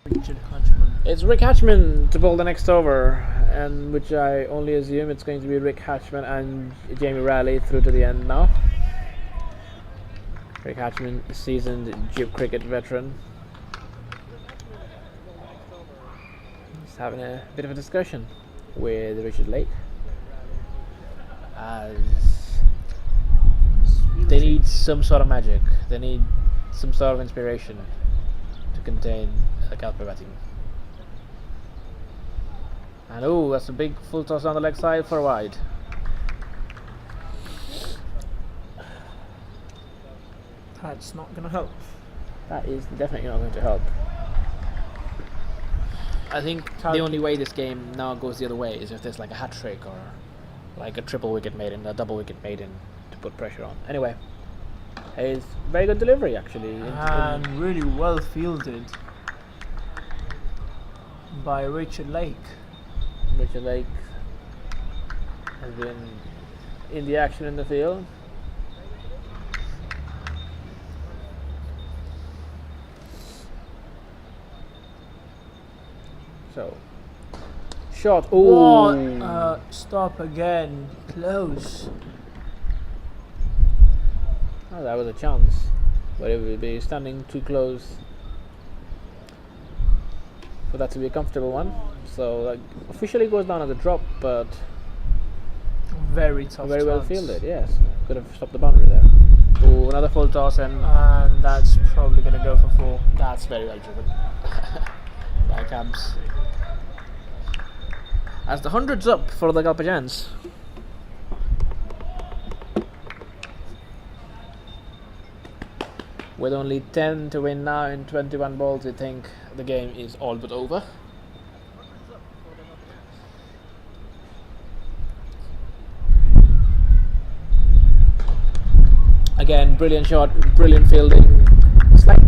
Richard Hatchman. It's Rick Hatchman to bowl the next over, and which I only assume it's going to be Rick Hatchman and Jamie Raleigh through to the end now. Rick Hatchman, seasoned Jib cricket veteran. Just having a bit of a discussion with Richard Lake, as they need some sort of magic. They need some sort of inspiration to contain the Calpe batting. And oh, that's a big full toss on the leg side for a wide. That's not going to help. That is definitely not going to help. I think the only way this game now goes the other way is if there's like a hat trick or like a triple wicket maiden, a double wicket maiden to put pressure on. Anyway, it's very good delivery actually. And really well fielded by Richard Lake. Richard Lake has been in the action in the field. So, shot. What? Oh, Stop again. Close. oh, that was a chance, but it would be standing too close for that to be a comfortable one. So, like, officially goes down as a drop, but Very tough. very well chance. fielded. Yes, could have stopped the boundary there. Oh, another full toss, and And that's probably going to go for 4. that's very well driven by Cabs. As the 100's up for the Calpe. With only 10 to win now in 21 balls, I think the game is all but over. Again, brilliant shot, brilliant fielding. It's like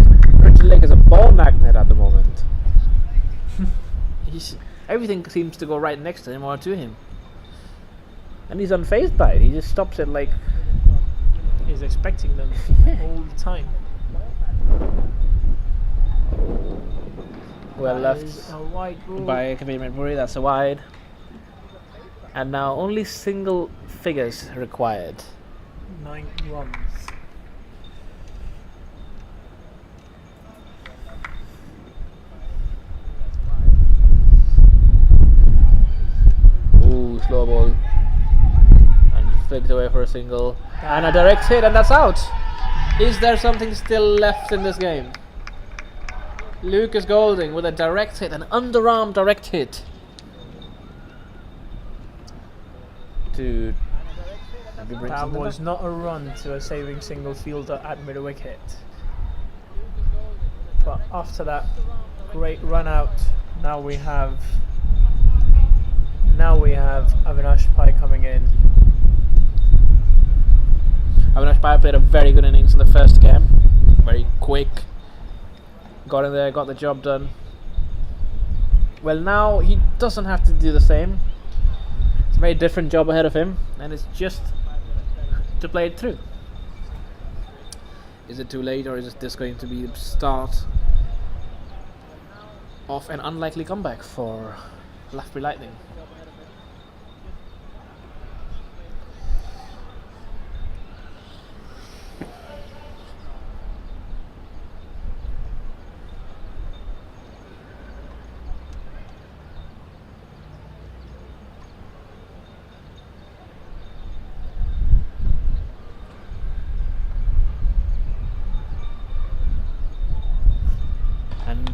Richard Lake is a ball magnet at the moment. Everything seems to go right next to him or to him. And he's unfazed by it. He just stops it like... He's expecting them all the time. Well That left is a wide ball. by Kabir Midbury. That's a wide. And now only single figures required. 9 runs. Ooh, slow ball. And flicked away for a single. And a direct hit, and that's out. Is there something still left in this game? Lucas Golding with a direct hit, an underarm direct hit. To maybe bring That something was back. not a run to a saving single fielder at mid wicket. But after that great run out, now we have Avinash Pai coming in. Avinash Pai played a very good innings in the first game. Very quick. Got in there, got the job done. Well, now he doesn't have to do the same. It's a very different job ahead of him, and it's just to play it through. Is it too late, or is this going to be the start of an unlikely comeback for Lathbury Lightning?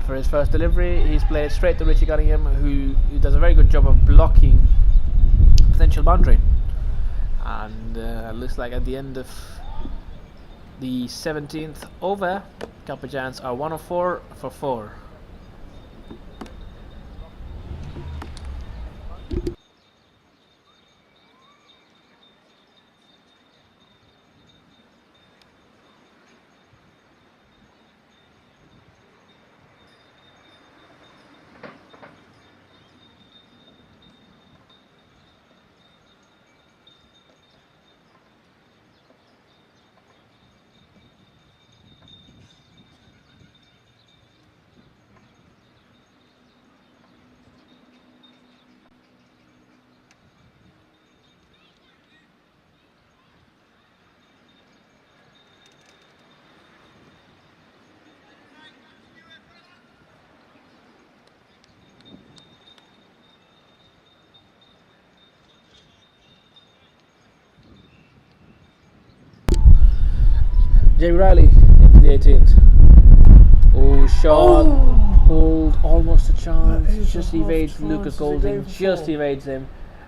For his first delivery, he's played straight to Richie Cunningham, who does a very good job of blocking potential boundary. And looks like at the end of the 17th over, Calpe Giants are 1 of 4 for 4. Jay Riley into the 18th. Oh, shot. Pulled, almost a chance. Just evades Lucas Golding. Just evades him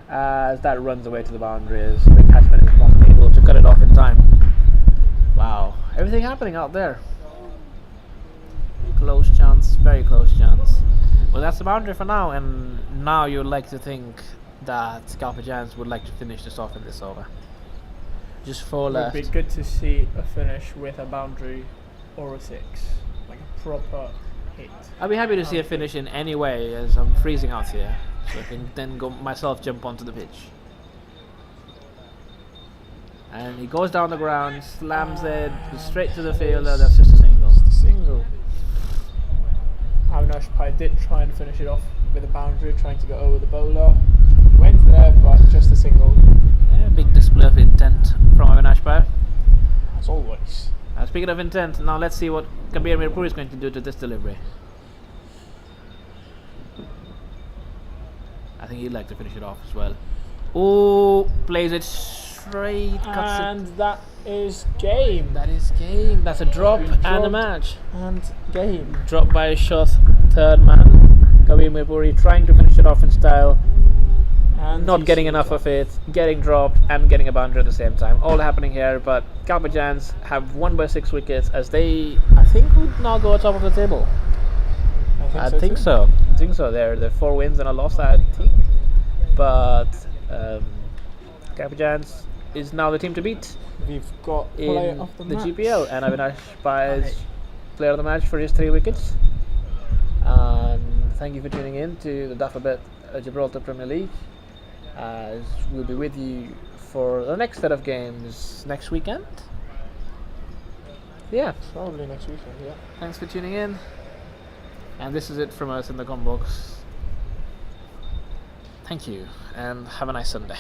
as that runs away to the boundary as Rick Hatchman is not able to cut it off in time. Wow. Everything happening out there. Close chance. Very close chance. Well, that's the boundary for now, and now you'd like to think that Calpe Giants would like to finish this off in this over. Just 4 left. It would be good to see a finish with a boundary or a 6, like a proper hit. I'd be happy to see a finish in any way, as I'm freezing out here, so I can then go myself jump onto the pitch. And he goes down the ground, slams it straight to the fielder. That's just a single. Just a single. Avinash Pai did try and finish it off with a boundary, trying to go over the bowler. Went there, but just a single. Yeah, big display of intent from Avinash Pai. As always. Speaking of intent, now let's see what Kabir Mirpur is going to do to this delivery. I think he'd like to finish it off as well. Oh, plays it straight, cuts And it. that is game. That is game. That's a drop and a Dropped match. And game. Dropped by a shot, third man. Kabir Mirpuri trying to finish it off in style. And Not getting enough of it, getting dropped and getting a boundary at the same time. All happening here, but Calpe Giants have won by 6 wickets as they, I think, would now go top of the table. I think so. They're 4 wins and a loss, I think. But Calpe Giants is now the team to beat We've got player in of the the match. GPL, and Avinash Pai is player of the match for his 3 wickets. And thank you for tuning in to the Dafabet Gibraltar Premier League. As we'll be with you for the next set of games next weekend. Yeah, Probably next weekend, yeah. thanks for tuning in. And this is it from us in the com box. Thank you, and have a nice Sunday.